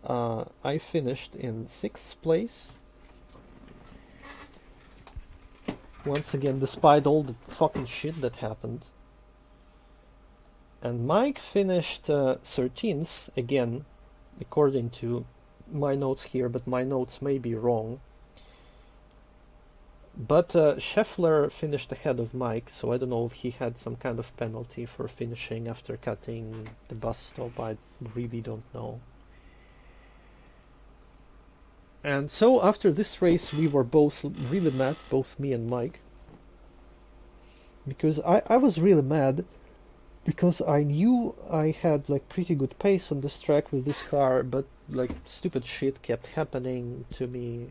I finished in 6th place. Once again, despite all the fucking shit that happened. And Mike finished 13th, again, according to my notes here, but my notes may be wrong. But Scheffler finished ahead of Mike, so I don't know if he had some kind of penalty for finishing after cutting the bus stop. I really don't know. And so after this race we were both really mad, both me and Mike, because I was really mad because I knew I had like pretty good pace on this track with this car, but like stupid shit kept happening to me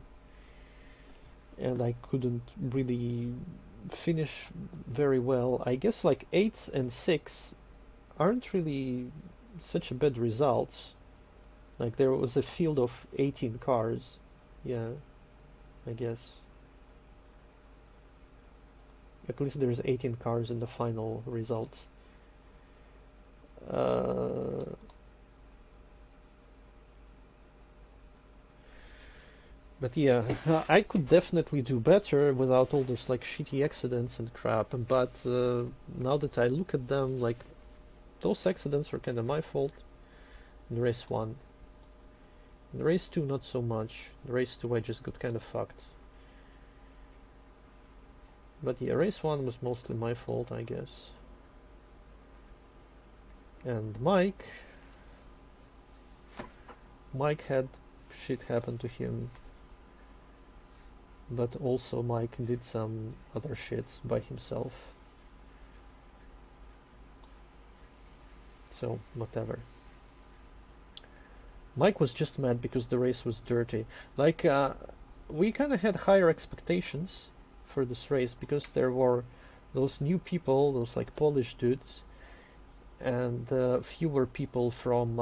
and I couldn't really finish very well. I guess like 8th and 6th aren't really such a bad results. Like there was a field of 18 cars. Yeah, I guess. At least there's 18 cars in the final results. But yeah, I could definitely do better without all those like shitty accidents and crap. But now that I look at them, like those accidents are kind of my fault. In race 1. In race 2, not so much. In race 2, I just got kind of fucked. But yeah, race 1 was mostly my fault, I guess. And Mike had shit happen to him. But also Mike did some other shit by himself. So, whatever. Mike was just mad because the race was dirty. Like, we kind of had higher expectations for this race because there were those new people, those like Polish dudes, and fewer people from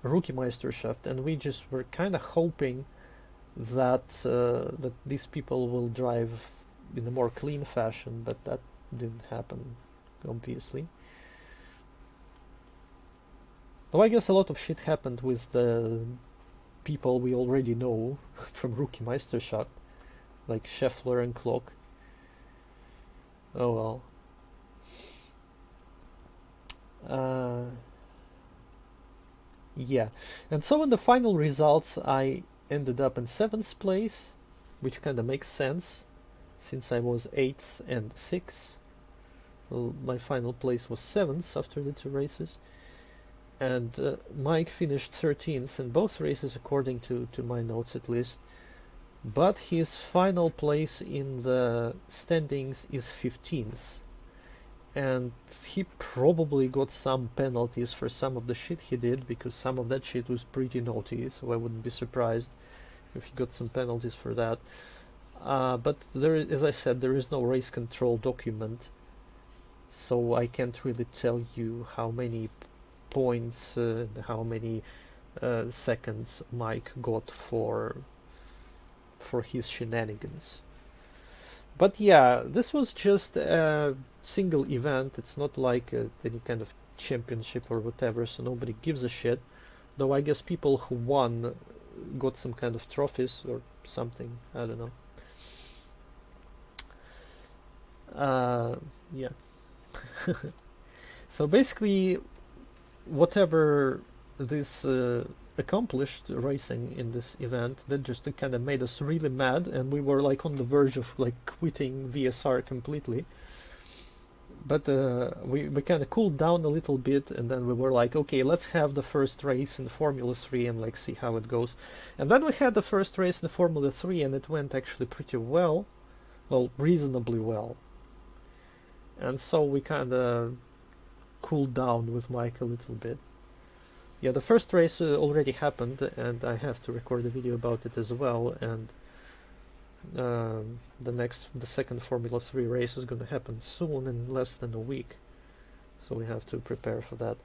Rookie Meisterschaft, and we just were kind of hoping that that these people will drive in a more clean fashion, but that didn't happen, obviously. Though I guess a lot of shit happened with the people we already know from Rookie Meisterschaft, like Scheffler and Klock. Oh well. Yeah, and so in the final results I ended up in 7th place, which kind of makes sense since I was 8th and 6th. So my final place was 7th after the 2 races. And Mike finished 13th in both races according to my notes at least. But his final place in the standings is 15th. And he probably got some penalties for some of the shit he did, because some of that shit was pretty naughty, so I wouldn't be surprised if he got some penalties for that. But there, as I said, there is no race control document, so I can't really tell you how many points, how many seconds Mike got for his shenanigans. But yeah, this was just a single event. It's not like any kind of championship or whatever, so nobody gives a shit. Though I guess people who won got some kind of trophies or something. I don't know. Yeah. So basically, whatever this accomplished racing in this event, that just kind of made us really mad, and we were like on the verge of like quitting VSR completely, But we kind of cooled down a little bit, and then we were like, okay, let's have the first race in Formula 3 and like see how it goes. And then we had the first race in Formula 3, and it went actually pretty well, reasonably well. And so we kind of cooled down with Mike a little bit. Yeah, the first race already happened, and I have to record a video about it as well. And the second Formula 3 race is going to happen soon, in less than a week. So we have to prepare for that.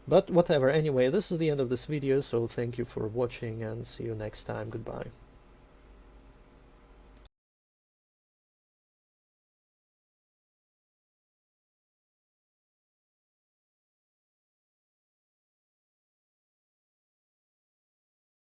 But whatever, anyway, this is the end of this video, so thank you for watching and see you next time. Goodbye.